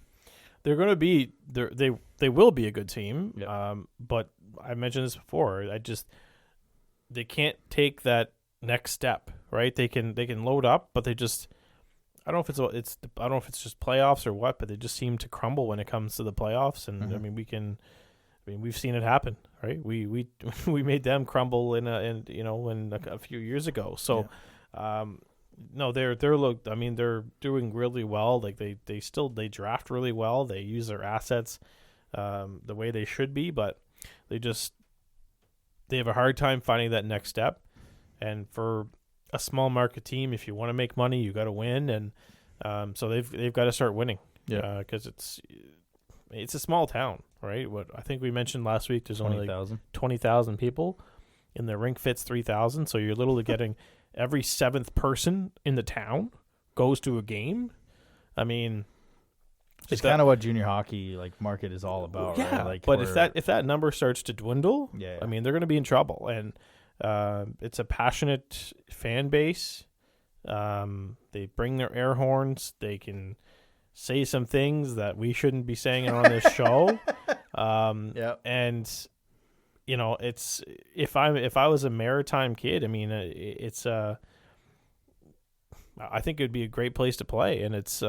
Speaker 3: They're going to be they will be a good team.
Speaker 2: Yep.
Speaker 3: But I mentioned this before. They can't take that next step, right? They can load up, but they just I don't know if it's just playoffs or what, but they just seem to crumble when it comes to the playoffs. And we've seen it happen, right? We made them crumble in a few years ago. So, no, they're doing really well. Like they draft really well. They use their assets the way they should be, but they have a hard time finding that next step. And for a small market team, if you want to make money, you got to win, and so they've got to start winning.
Speaker 2: Yeah,
Speaker 3: because it's a small town, right? What I think we mentioned last week, there's
Speaker 2: 20,
Speaker 3: only like 20,000 people, and the rink fits 3,000. So you're literally getting every 7th person in the town goes to a game. I mean,
Speaker 2: it's kind of what junior hockey market is all about.
Speaker 3: Yeah,
Speaker 2: right?
Speaker 3: But if that number starts to dwindle, I mean, they're going to be in trouble. And it's a passionate fan base. They bring their air horns. They can say some things that we shouldn't be saying on this show. And it's if I was a Maritime kid, I mean, I think it'd be a great place to play. And it's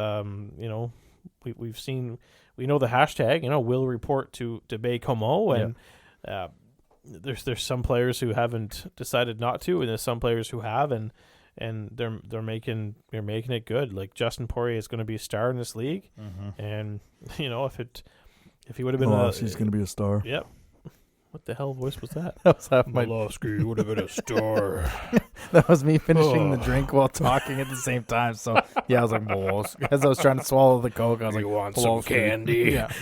Speaker 3: we've seen, we know the hashtag. Will report to Baie-Comeau, and there's some players who haven't decided not to, and there's some players who have, and they're making it good. Like Justin Poirier is going to be a star in this league, and if he would have been,
Speaker 2: he's going to be a star.
Speaker 3: Yep. What the hell voice was that?
Speaker 2: That was half my.
Speaker 3: Malowski would have been a star.
Speaker 2: That was me finishing the drink while talking at the same time. So yeah, I was like, Malowski. As I was trying to swallow the Coke, I was like,
Speaker 3: want some
Speaker 2: Malowski.
Speaker 3: candy?
Speaker 2: Yeah.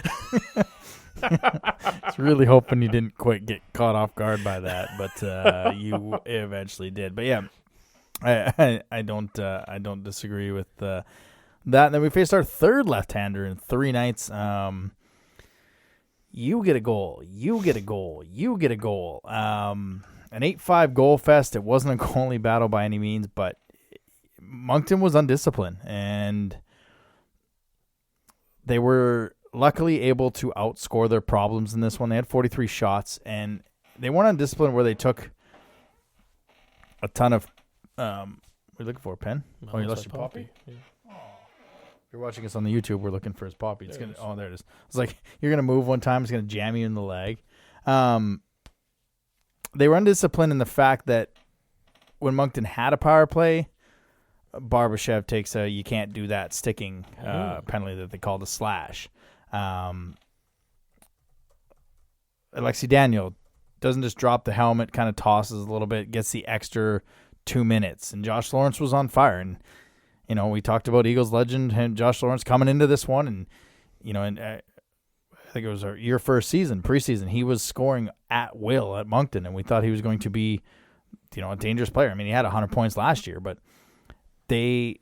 Speaker 2: I was really hoping you didn't quite get caught off guard by that, but you eventually did. But yeah, I don't disagree with that. And then we faced our third left-hander in 3 nights. You get a goal. You get a goal. You get a goal. An 8-5 goal fest. It wasn't a goalie battle by any means, but Moncton was undisciplined, and they were luckily able to outscore their problems in this one. They had 43 shots, and they weren't undisciplined where they took a ton of. What are you looking for? A pen?
Speaker 3: No,
Speaker 2: Oh, you
Speaker 3: it's
Speaker 2: lost
Speaker 3: like
Speaker 2: your poppy?
Speaker 3: Yeah.
Speaker 2: If you're watching us on the YouTube, we're looking for his poppy. It's
Speaker 3: There
Speaker 2: gonna.
Speaker 3: it is.
Speaker 2: Oh, there it is. It's like you're gonna move one time. It's gonna jam you in the leg. They were undisciplined in the fact that when Moncton had a power play, Barbashev takes a you can't do that sticking penalty that they called a slash. Alexi Daniel doesn't just drop the helmet, kind of tosses a little bit, gets the extra 2 minutes. And Josh Lawrence was on fire. And, we talked about Eagles legend and Josh Lawrence coming into this one. And, I think it was your first season, preseason, he was scoring at will at Moncton. And we thought he was going to be, a dangerous player. I mean, he had 100 points last year. But the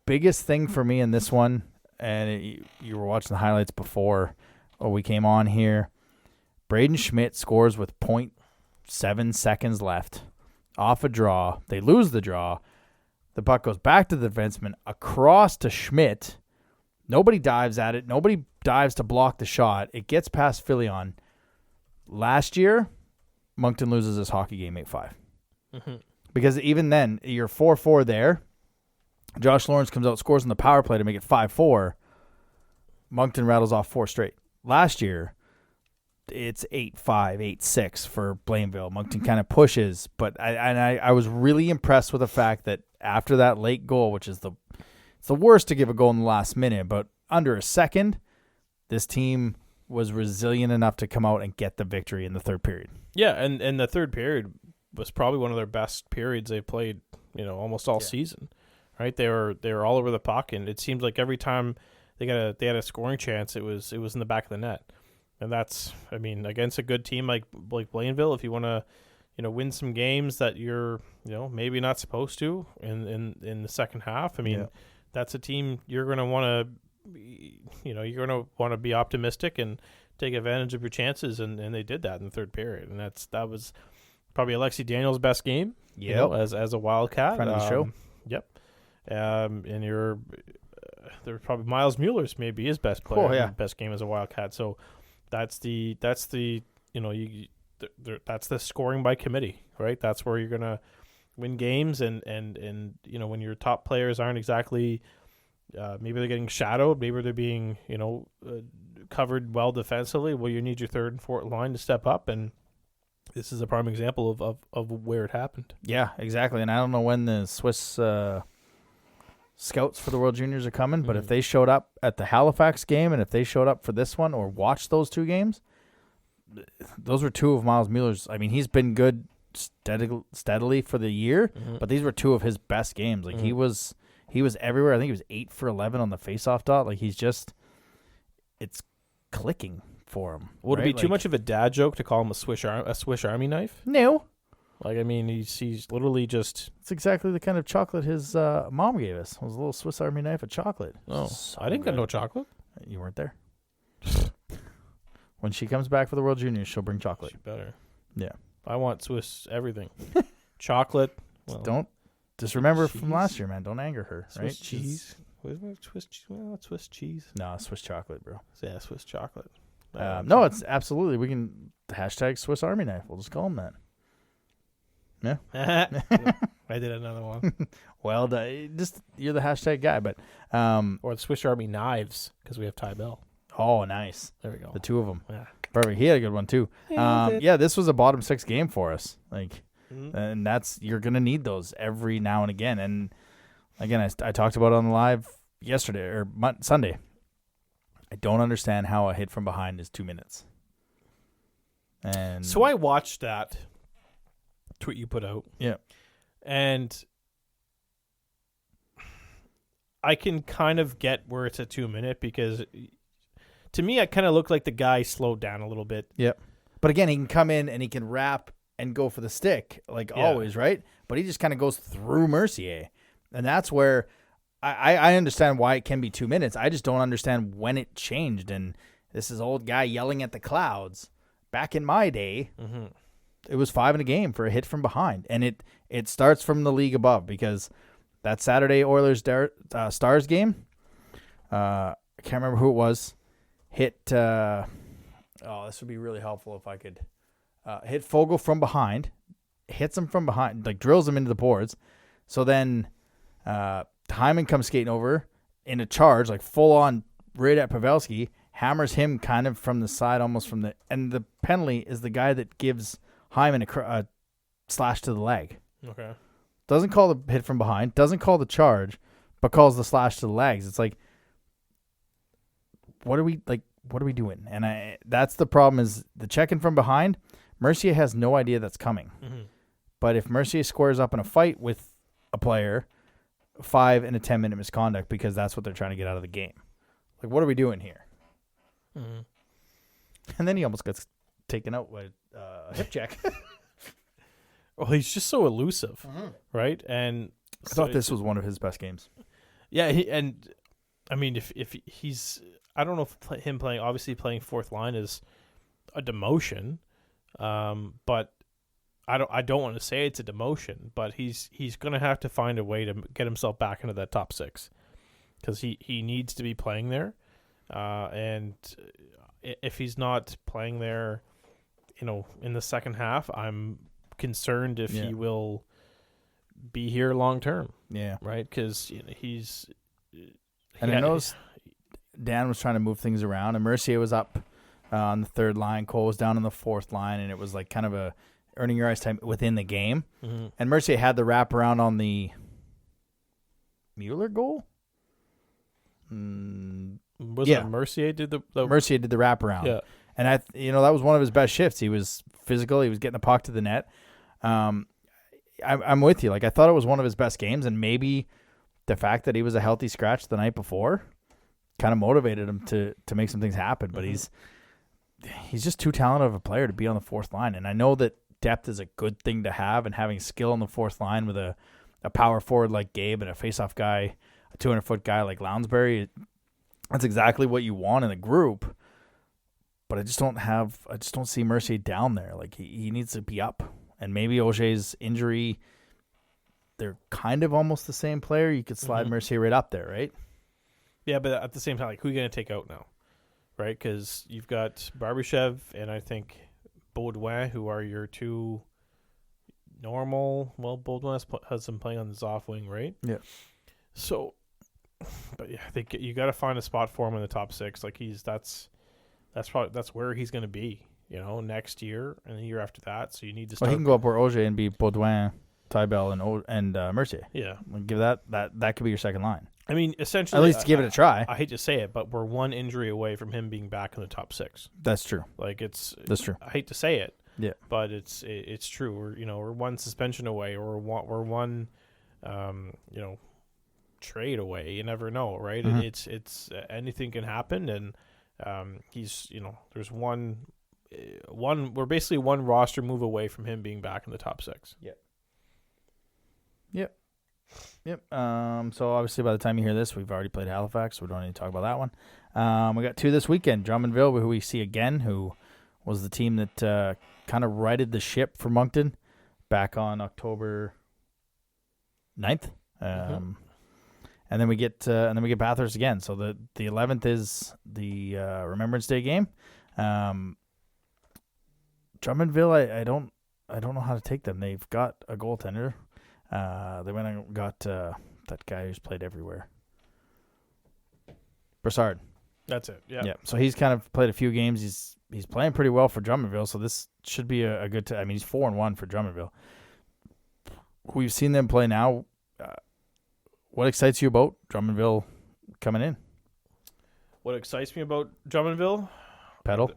Speaker 2: biggest thing for me in this one, and you were watching the highlights before we came on here, Braden Schmidt scores with 0.7 seconds left off a draw. They lose the draw. The puck goes back to the defenseman, across to Schmidt. Nobody dives at it. Nobody dives to block the shot. It gets past Filion. Last year, Moncton loses this hockey game 8-5. Because even then, you're 4-4 there. Josh Lawrence comes out, scores on the power play to make it 5-4. Moncton rattles off 4 straight. Last year, it's 8-5, 8-6 for Blainville. Moncton kind of pushes, but I was really impressed with the fact that after that late goal, which is it's the worst to give a goal in the last minute, but under a second, this team was resilient enough to come out and get the victory in the third period.
Speaker 3: Yeah, and the third period was probably one of their best periods they played, almost all season. Right? They were all over the puck, and it seemed like every time they had a scoring chance, it was in the back of the net. And that's, against a good team like Blainville, if you want to, win some games that you're, maybe not supposed to in the second half. That's a team you're going to want to, be optimistic and take advantage of your chances, and they did that in the third period, and that was probably Alexi Daniel's best game. As a Wildcat,
Speaker 2: friend of the show.
Speaker 3: Yep. And there's probably Miles Mueller's maybe his best player, best game as a Wildcat. So that's the that's the scoring by committee, right? That's where you're gonna win games, and when your top players aren't exactly maybe they're getting shadowed, maybe they're being covered well defensively. Well, you need your third and fourth line to step up, and this is a prime example of where it happened.
Speaker 2: Yeah, exactly. And I don't know when the Swiss scouts for the World Juniors are coming, but if they showed up at the Halifax game and if they showed up for this one or watched those 2 games, those were 2 of Miles Mueller's. He's been good steadily for the year, but these were 2 of his best games. Like he was everywhere. I think he was 8 for 11 on the faceoff dot. Like it's clicking for him.
Speaker 3: Would it be too much of a dad joke to call him a Swiss Army knife?
Speaker 2: No.
Speaker 3: He's literally just...
Speaker 2: It's exactly the kind of chocolate his mom gave us. It was a little Swiss Army knife of chocolate.
Speaker 3: Oh,
Speaker 2: so
Speaker 3: I didn't get no chocolate.
Speaker 2: You weren't there. When she comes back for the World Juniors, she'll bring chocolate.
Speaker 3: She better.
Speaker 2: Yeah.
Speaker 3: I want Swiss everything. Chocolate.
Speaker 2: Don't... Just remember from last year, man. Don't anger her,
Speaker 3: Swiss
Speaker 2: right?
Speaker 3: cheese. Swiss cheese.
Speaker 2: No, Swiss chocolate, bro.
Speaker 3: Yeah, Swiss chocolate.
Speaker 2: No, it's absolutely. We can hashtag Swiss Army knife. We'll just call him that. Yeah.
Speaker 3: I did another one.
Speaker 2: Well, you're the hashtag guy, but
Speaker 3: or the Swiss Army knives, because we have Ty Bell.
Speaker 2: Oh, nice.
Speaker 3: There we go.
Speaker 2: The 2 of them.
Speaker 3: Yeah.
Speaker 2: Perfect. He had a good one too. Yeah, this was a bottom 6 game for us. And you're gonna need those every now and again. And again, I talked about it on the live yesterday or Sunday. I don't understand how a hit from behind is 2 minutes. And
Speaker 3: so I watched that tweet you put out.
Speaker 2: Yeah.
Speaker 3: And I can kind of get where it's a 2 minute because to me, it kind of looked like the guy slowed down a little bit.
Speaker 2: Yep. But again, he can come in and he can wrap and go for the stick always, right? But he just kind of goes through Mercier. And that's where I understand why it can be 2 minutes. I just don't understand when it changed. And this is old guy yelling at the clouds. Back in my day, it was 5 in a game for a hit from behind. And it starts from the league above because that Saturday Oilers Stars game, I can't remember who it was, hit, this would be really helpful if I could, hit Fogle from behind, hits him from behind, like drills him into the boards. So then Hyman comes skating over in a charge, like full on right at Pavelski, hammers him kind of from the side, almost from the, and the penalty is the guy that gives Hyman a slash to the leg.
Speaker 3: Okay.
Speaker 2: Doesn't call the hit from behind, doesn't call the charge, but calls the slash to the legs. It's like, what are we doing? And that's the problem is the checking from behind. Mercier has no idea that's coming. But if Mercier squares up in a fight with a player, 5 in a 10-minute misconduct because that's what they're trying to get out of the game. Like, what are we doing here? And then he almost gets taken out with a hip check.
Speaker 3: Well, he's just so elusive, right? And
Speaker 2: I thought this was one of his best games.
Speaker 3: Yeah, I mean, if he's, I don't know if him playing fourth line is a demotion, but I don't want to say it's a demotion, but he's going to have to find a way to get himself back into that top 6 because he needs to be playing there, and if he's not playing there, in the second half, I'm concerned if he will be here long term. Yeah, right, because he's.
Speaker 2: And I noticed Dan was trying to move things around, and Mercier was up on the third line. Cole was down on the fourth line, and it was like kind of a earning your ice time within the game. And Mercier had the wraparound on the Mueller goal.
Speaker 3: Was it Mercier did the
Speaker 2: Mercier did the wraparound? Yeah, and that was one of his best shifts. He was physical. He was getting the puck to the net. I'm with you. Like I thought it was one of his best games, and maybe the fact that he was a healthy scratch the night before kind of motivated him to make some things happen. But he's just too talented of a player to be on the fourth line. And I know that depth is a good thing to have, and having skill on the fourth line with a power forward like Gabe and a faceoff guy, a 200-foot guy like Lounsbury, that's exactly what you want in a group. But I just don't see Mercier down there. Like he needs to be up. And maybe Auger's injury, they're kind of almost the same player. You could slide Mercier right up there, right?
Speaker 3: Yeah, but at the same time, like, who are you going to take out now, right? Because you've got Barbashev and I think Baudouin, who are your two normal. Well, Baudouin has some playing on the off wing, right? Yeah. So, but yeah, I think you got to find a spot for him in the top 6. Like that's where he's going to be, next year and the year after that. So you need to start.
Speaker 2: Well, he can go up where Auger and be Baudouin, Tybell, and Mercier.
Speaker 3: Yeah,
Speaker 2: give that could be your second line.
Speaker 3: I mean, essentially,
Speaker 2: at least give it a try.
Speaker 3: I hate to say it, but we're one injury away from him being back in the top 6.
Speaker 2: That's true.
Speaker 3: Like
Speaker 2: that's true.
Speaker 3: I hate to say it,
Speaker 2: yeah,
Speaker 3: but it's true. We're one suspension away, or we're one, trade away. You never know, right? It's anything can happen, and he's there's one. We're basically one roster move away from him being back in the top 6.
Speaker 2: Yep. So obviously by the time you hear this, we've already played Halifax, so we don't need to talk about that one. We got 2 this weekend. Drummondville, who we see again, who was the team that kind of righted the ship for Moncton back on October 9th. And then we get Bathurst again. So the 11th is the Remembrance Day game. Drummondville, I don't know how to take them. They've got a goaltender. They went and got that guy who's played everywhere. Brassard.
Speaker 3: That's it. Yeah.
Speaker 2: Yeah. So he's kind of played a few games. He's he's playing pretty well for Drummondville, so this should be a good I mean, he's 4-1 for Drummondville. We've seen them play now. What excites you about Drummondville coming in?
Speaker 3: What excites me about Drummondville?
Speaker 2: Pedal.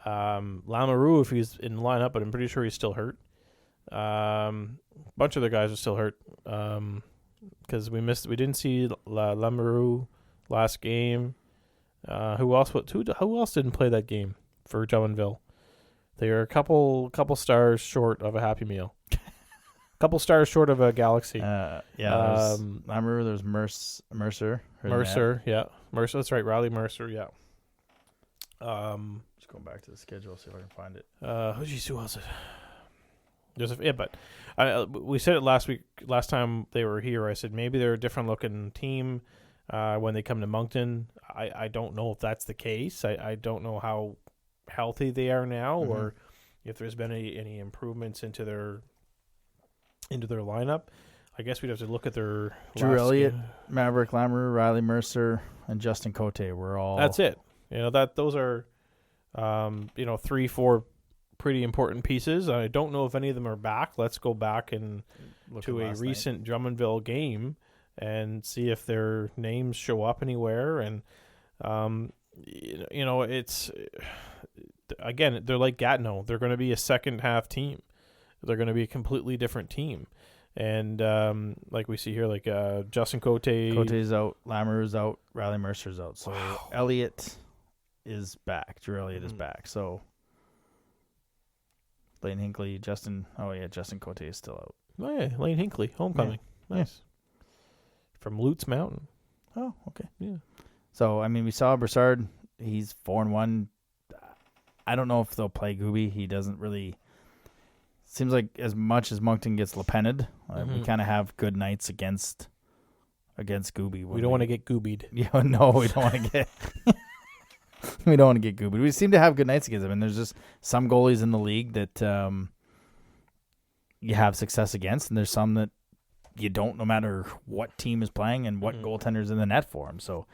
Speaker 3: Lamoureux, if he's in the lineup, but I'm pretty sure he's still hurt. Bunch of the guys are still hurt. Because we didn't see Lamoureux last game. Who else didn't play that game for Drummondville? They are a couple stars short of a Happy Meal. Couple stars short of a Galaxy.
Speaker 2: There's Lamoureux, there's Mercer.
Speaker 3: Yeah. Mercer, that's right. Riley Mercer, yeah.
Speaker 2: Just going back to the schedule, see if I can find it.
Speaker 3: Who was it? We said it last time they were here. I said maybe they're a different looking team when they come to Moncton. I don't know if that's the case. I don't know how healthy they are now, or if there's been any improvements into their lineup. I guess we'd have to look at their
Speaker 2: Drew Elliott, Maverick Lamoureux, Riley Mercer, and Justin Cote were all.
Speaker 3: That's it. Those are 3-4 pretty important pieces. I don't know if any of them are back. Let's go back and look to a recent Drummondville game and see if their names show up anywhere. And it's again, they're like Gatineau. They're going to be a second half team. They're going to be a completely different team. And like we see here, like Justin
Speaker 2: Cote's out, Lamoureux's out, Riley Mercer's out. So Elliott is back. Drew Elliott is back. So Lane Hinckley, Justin Cote is still out.
Speaker 3: Oh yeah, Lane Hinckley, homecoming.
Speaker 2: Yeah.
Speaker 3: Nice. From Lutz Mountain.
Speaker 2: Oh, okay.
Speaker 3: Yeah.
Speaker 2: So I mean, we saw Broussard. He's 4-1. I don't know if they'll play Gooby. He doesn't really. Seems like as much as Moncton gets Lapenna'd, we kind of have good nights against Gooby.
Speaker 3: We don't want to get Goobied.
Speaker 2: Yeah, no, we don't want to get. We don't want to get Goobied. We seem to have good nights against them, and there's just some goalies in the league that you have success against, and there's some that you don't, no matter what team is playing and what goaltender's in the net for them. So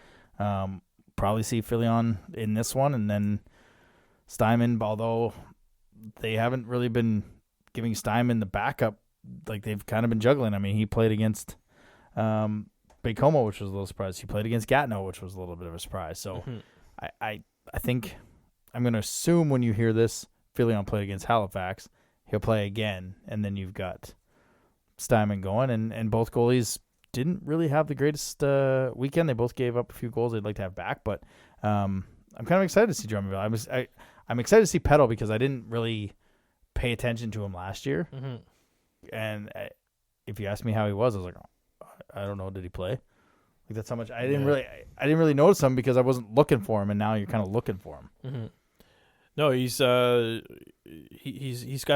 Speaker 2: probably see Filion in this one, and then Steinman, although they haven't really been giving Steinman the backup, like they've kind of been juggling. I mean, he played against Baie-Comeau, which was a little surprise. He played against Gatineau, which was a little bit of a surprise. So I think I'm going to assume when you hear this, Filion played against Halifax, he'll play again, and then you've got Steinman going, and both goalies didn't really have the greatest weekend. They both gave up a few goals they'd like to have back, but I'm kind of excited to see Drummondville. I'm excited to see Petal because I didn't really pay attention to him last year, and if you ask me how he was, I was like, I don't know. Did he play? Like that's how much I didn't really notice him because I wasn't looking for him, and now you're kind of looking for him.
Speaker 3: No, he's got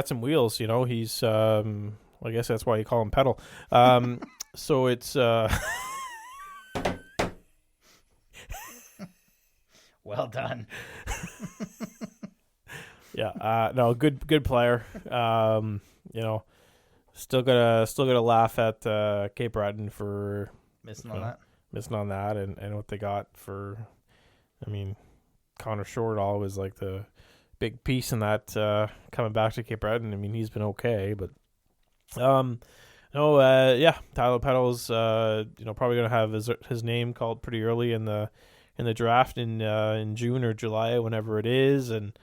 Speaker 3: some wheels. He's I guess that's why you call him Petal. So it's
Speaker 2: well done.
Speaker 3: Yeah, no, good player. Still gotta laugh at Cape Breton for
Speaker 2: missing on
Speaker 3: that, and what they got for. I mean, Connor Shortall was like the big piece in that coming back to Cape Breton. I mean, he's been okay, but Tyler Petal's probably gonna have his name called pretty early in the draft in June or July, whenever it is, and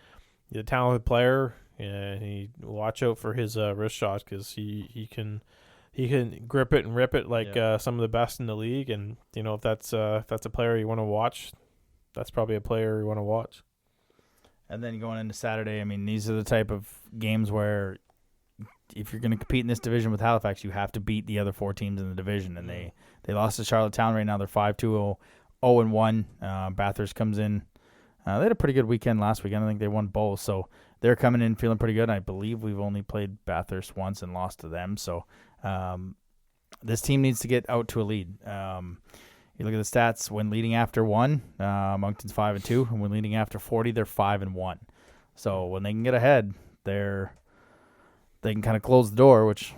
Speaker 3: he's a talented player. And he watch out for his wrist shot because he can grip it and rip it like some of the best in the league. And if that's a player you want to watch, that's probably a player you want to watch.
Speaker 2: And then going into Saturday, I mean, these are the type of games where if you're going to compete in this division with Halifax, you have to beat the other four teams in the division. And they lost to Charlottetown right now. They're 5-2, 0-1. Bathurst comes in. They had a pretty good weekend last weekend. I think they won both. So they're coming in feeling pretty good. I believe we've only played Bathurst once and lost to them. So this team needs to get out to a lead. You look at the stats. When leading after 1, Moncton's 5-2. And when leading after 40, they're 5-1. So when they can get ahead, they can kind of close the door, which,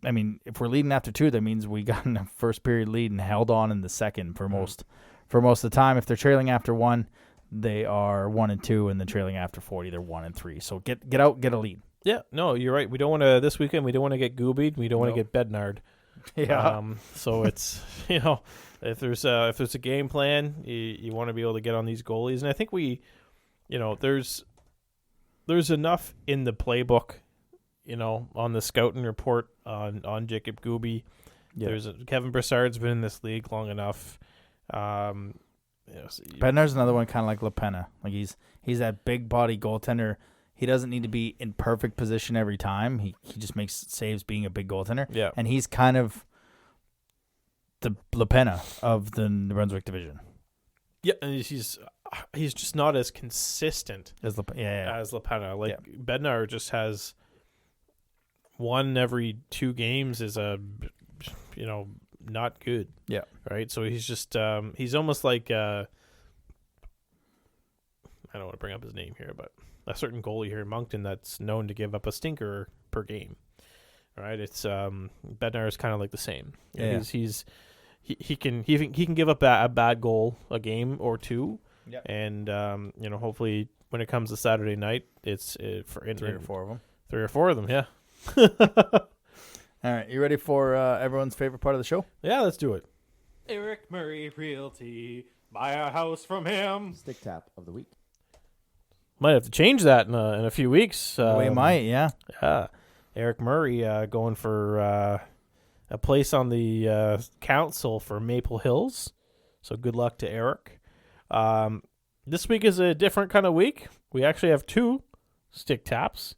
Speaker 2: I mean, if we're leading after 2, that means we got in a first period lead and held on in the second for most of the time. If they're trailing after 1, they are 1-2, and then trailing after 40, they're 1-3. So get out, get a lead.
Speaker 3: Yeah, no, you're right. We don't want to this weekend. We don't want to get goobied. We don't want to get Bednard.
Speaker 2: Yeah.
Speaker 3: So it's if there's a game plan, you want to be able to get on these goalies, and I think there's enough in the playbook, on the scouting report on Jacob Gooby. Yeah. Kevin Brassard's been in this league long enough.
Speaker 2: Bednar's another one, kind of like Lapenna'd. Like he's that big body goaltender. He doesn't need to be in perfect position every time. He just makes saves being a big goaltender.
Speaker 3: Yeah.
Speaker 2: And he's kind of the Lapenna'd of the New Brunswick division.
Speaker 3: Yeah, and he's just not as consistent
Speaker 2: as
Speaker 3: Lapenna'd. Like Bednar just has one every 2 games is not good.
Speaker 2: Yeah.
Speaker 3: Right? So he's just he's almost like I don't want to bring up his name here, but a certain goalie here in Moncton that's known to give up a stinker per game. Right? It's Bednar is kind of like the same.
Speaker 2: Yeah.
Speaker 3: He can give up a bad goal a game or 2.
Speaker 2: Yeah.
Speaker 3: And hopefully when it comes to Saturday night, it's for
Speaker 2: 3 or 4 of them.
Speaker 3: 3 or 4 of them, yeah.
Speaker 2: All right, you ready for everyone's favorite part of the show?
Speaker 3: Yeah, let's do it.
Speaker 4: Eric Murray Realty. Buy a house from him.
Speaker 5: Stick tap of the week.
Speaker 3: Might have to change that in a few weeks.
Speaker 2: We might, yeah.
Speaker 3: Yeah. Eric Murray going for a place on the council for Maple Hills. So good luck to Eric. This week is a different kind of week. We actually have 2 stick taps.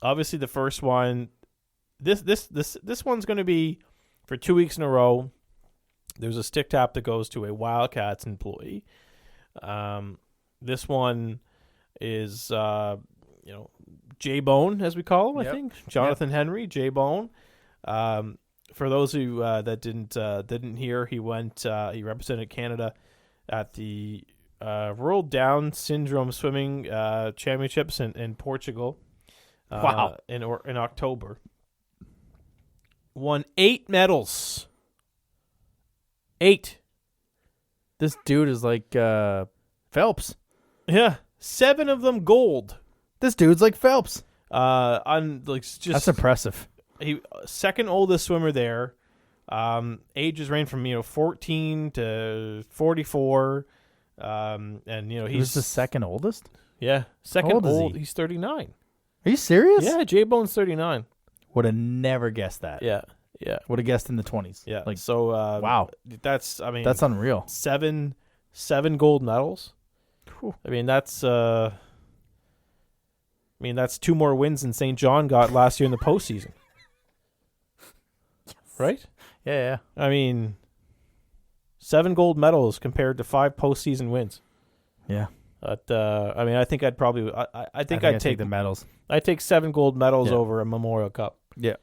Speaker 3: Obviously the first one, this one's going to be for 2 weeks in a row. There's a stick tap that goes to a Wildcats employee. This one is J-Bone, as we call him, I think. Jonathan Henry, J-Bone. For those who that didn't hear, he represented Canada at the World Down Syndrome Swimming Championships in Portugal.
Speaker 2: Wow!
Speaker 3: In October, won 8 medals. 8.
Speaker 2: This dude is like Phelps.
Speaker 3: Yeah, 7 of them gold.
Speaker 2: This dude's like Phelps.
Speaker 3: That's
Speaker 2: impressive.
Speaker 3: He second oldest swimmer there. Ages range from 14 to 44. And
Speaker 2: he's the second oldest.
Speaker 3: Yeah, second
Speaker 2: How old is
Speaker 3: old.
Speaker 2: he?
Speaker 3: He's 39.
Speaker 2: Are you serious?
Speaker 3: Yeah, J-Bone's 39.
Speaker 2: Would have never guessed that.
Speaker 3: Yeah.
Speaker 2: Would have guessed in the 20s.
Speaker 3: Yeah.
Speaker 2: Like,
Speaker 3: so
Speaker 2: wow.
Speaker 3: That's
Speaker 2: unreal.
Speaker 3: 7 gold medals.
Speaker 2: Whew.
Speaker 3: That's 2 more wins than St. John got last year in the postseason. Right?
Speaker 2: Yeah.
Speaker 3: 7 gold medals compared to 5 postseason wins.
Speaker 2: Yeah.
Speaker 3: But I think I'd probably I think I'd take
Speaker 2: the medals.
Speaker 3: I'd take 7 gold medals over a Memorial Cup.
Speaker 2: Yeah.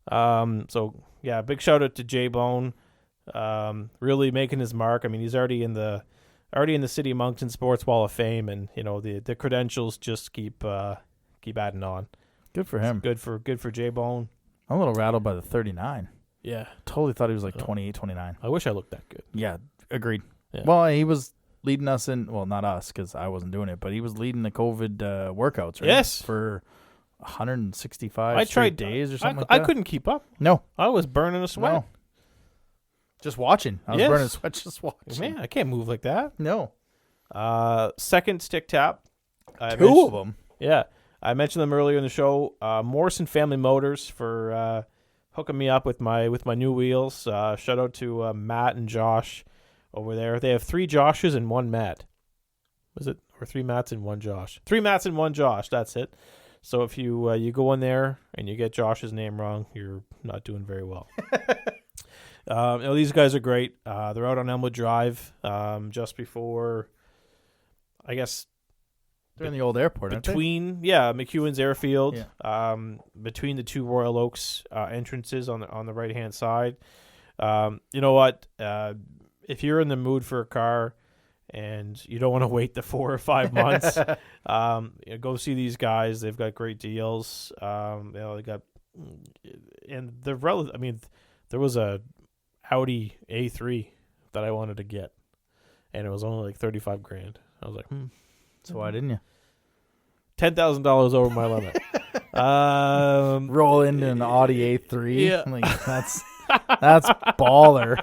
Speaker 3: So yeah, big shout out to J-Bone. Really making his mark. He's already in the City of Moncton Sports Wall of Fame, and the credentials just keep adding on.
Speaker 2: Good for him.
Speaker 3: Good for J-Bone.
Speaker 2: I'm a little rattled by the 39.
Speaker 3: Yeah.
Speaker 2: Totally thought he was like 28, 29.
Speaker 3: I wish I looked that good.
Speaker 2: Yeah, agreed.
Speaker 3: Yeah.
Speaker 2: Well, he was leading us in, well, not us because I wasn't doing it, but he was leading the COVID workouts, right?
Speaker 3: Yes.
Speaker 2: For 165 straight days or something like that.
Speaker 3: I couldn't keep up.
Speaker 2: No.
Speaker 3: I was burning a sweat.
Speaker 2: No. Just watching. I was burning a sweat just watching.
Speaker 3: Man, I can't move like that.
Speaker 2: No.
Speaker 3: Second stick tap.
Speaker 2: 2 of them.
Speaker 3: Yeah. I mentioned them earlier in the show. Morrison Family Motors for hooking me up with my new wheels. Shout out to Matt and Josh over there. They have 3 Joshes and 1 Matt. Was it? Or 3 Matts and 1 Josh? 3 Matts and 1 Josh. That's it. So if you go in there and you get Josh's name wrong, you're not doing very well. These guys are great. They're out on Elmwood Drive just before, I guess,
Speaker 2: they're in the old airport,
Speaker 3: between McEwen's Airfield, between the 2 Royal Oaks entrances on the right hand side. You know what? If you're in the mood for a car and you don't want to wait the 4 or 5 months, go see these guys. They've got great deals. They got, and they're relative. There was a Audi A3 that I wanted to get, and it was only like $35,000. I was like,
Speaker 2: So why didn't you
Speaker 3: $10,000 over my limit.
Speaker 2: roll into an Audi A3?
Speaker 3: Yeah.
Speaker 2: Like, that's baller.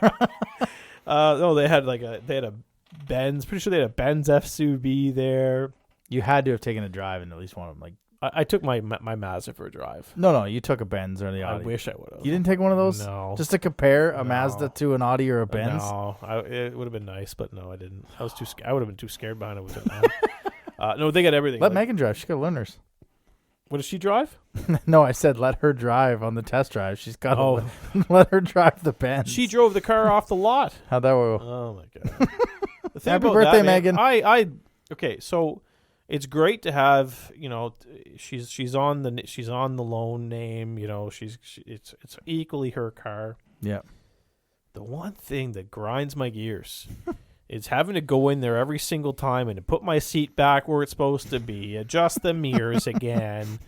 Speaker 3: No, they had a Benz. Pretty sure they had a Benz FSUV there.
Speaker 2: You had to have taken a drive in at least one of them. Like,
Speaker 3: I took my Mazda for a drive.
Speaker 2: no, you took a Benz or the
Speaker 3: I
Speaker 2: Audi.
Speaker 3: wish I would have.
Speaker 2: You didn't take one of those?
Speaker 3: No.
Speaker 2: Just to compare a
Speaker 3: No.
Speaker 2: Mazda to an Audi or a Benz?
Speaker 3: No, it would have been nice, but no, I didn't. I was too. I would have been too scared behind it with it. No, they got everything.
Speaker 2: Let Megan drive. She got learners.
Speaker 3: What does she drive?
Speaker 2: No, I said let her drive on the test drive. She's got
Speaker 3: Oh.
Speaker 2: let her drive the Benz.
Speaker 3: She drove the car off the lot.
Speaker 2: How'd that go?
Speaker 3: Oh my god! The thing
Speaker 2: Happy
Speaker 3: about
Speaker 2: birthday,
Speaker 3: that, man,
Speaker 2: Megan.
Speaker 3: Okay, so it's great to have, she's on the loan name, it's equally her car.
Speaker 2: Yeah.
Speaker 3: The one thing that grinds my gears is having to go in there every single time and to put my seat back where it's supposed to be, adjust the mirrors again,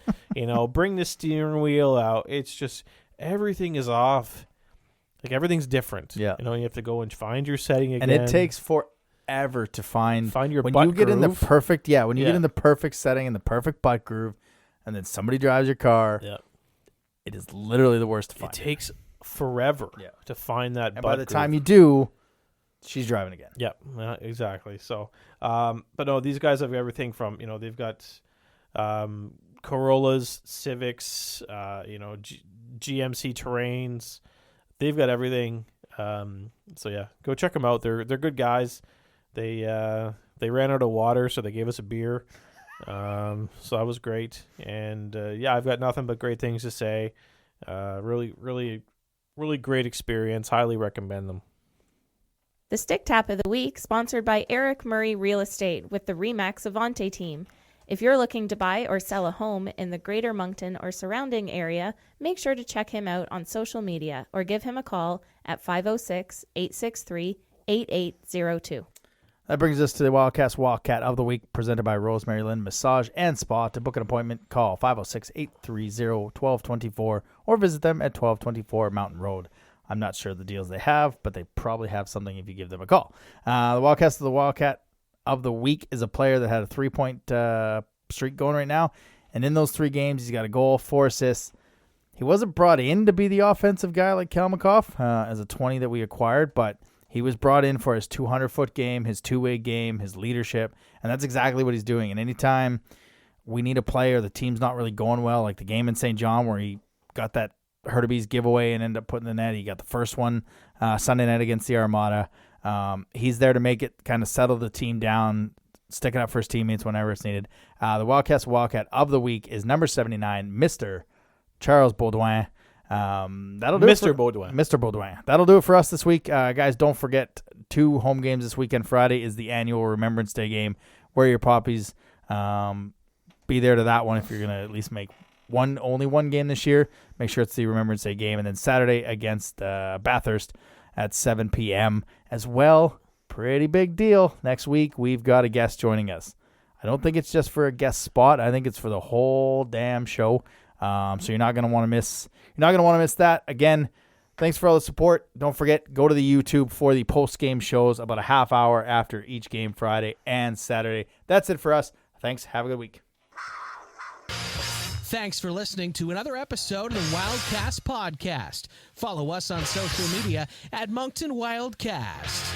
Speaker 3: bring the steering wheel out. It's just everything is off. Like everything's different.
Speaker 2: Yeah.
Speaker 3: You have to go and find your setting again.
Speaker 2: And it takes forever to find
Speaker 3: your
Speaker 2: when
Speaker 3: butt
Speaker 2: you get in the
Speaker 3: groove.
Speaker 2: perfect when you
Speaker 3: Yeah.
Speaker 2: get in the perfect setting and the perfect butt groove, and then somebody drives your car.
Speaker 3: Yeah.
Speaker 2: It is literally the worst to find.
Speaker 3: It takes forever
Speaker 2: Yeah.
Speaker 3: to find that
Speaker 2: and
Speaker 3: butt
Speaker 2: by the
Speaker 3: groove.
Speaker 2: time you do, she's driving again.
Speaker 3: Yeah, exactly. So, but no, these guys have everything from, they've got Corollas, Civics, GMC Terrains. They've got everything. So yeah, go check them out. They're good guys. They ran out of water, so they gave us a beer. So that was great. And I've got nothing but great things to say. Really, really, really great experience. Highly recommend them.
Speaker 5: The Stick Tap of the Week, sponsored by Eric Murray Real Estate with the RE/MAX Avante team. If you're looking to buy or sell a home in the Greater Moncton or surrounding area, make sure to check him out on social media or give him a call at 506-863-8802.
Speaker 2: That brings us to the Wildcast Wildcat of the Week, presented by Rosemary Lynn Massage and Spa. To book an appointment, call 506-830-1224 or visit them at 1224 Mountain Road. I'm not sure the deals they have, but they probably have something if you give them a call. The Wildcast of the Wildcat of the Week is a player that had a 3-point streak going right now. And in those 3 games, he's got a goal, 4 assists. He wasn't brought in to be the offensive guy like Kalmakoff as a 20 that we acquired, but he was brought in for his 200-foot game, his two-way game, his leadership, and that's exactly what he's doing. And anytime we need a player, the team's not really going well, like the game in St. John where he got that Hurtubise giveaway and ended up putting the net. He got the first one Sunday night against the Armada. He's there to make it kind of settle the team down, sticking up for his teammates whenever it's needed. The Wildcats Wildcat of the Week is number 79, Mr. Charles Baudouin. That'll do
Speaker 3: Mr.
Speaker 2: it for,
Speaker 3: Baudouin.
Speaker 2: Mr. Baudouin. That'll do it for us this week. Guys, don't forget 2 home games this weekend. Friday is the annual Remembrance Day game. Wear your poppies. Be there to that one if you're going to at least make only one game this year. Make sure it's the Remembrance Day game. And then Saturday against Bathurst at 7 p.m. as well. Pretty big deal. Next week, we've got a guest joining us. I don't think it's just for a guest spot. I think it's for the whole damn show. So you're not going to want to miss. You're not going to want to miss that. Again, thanks for all the support. Don't forget, go to the YouTube for the post-game shows about a half hour after each game Friday and Saturday. That's it for us. Thanks. Have a good week.
Speaker 1: Thanks for listening to another episode of the Wildcast Podcast. Follow us on social media at Moncton Wildcast.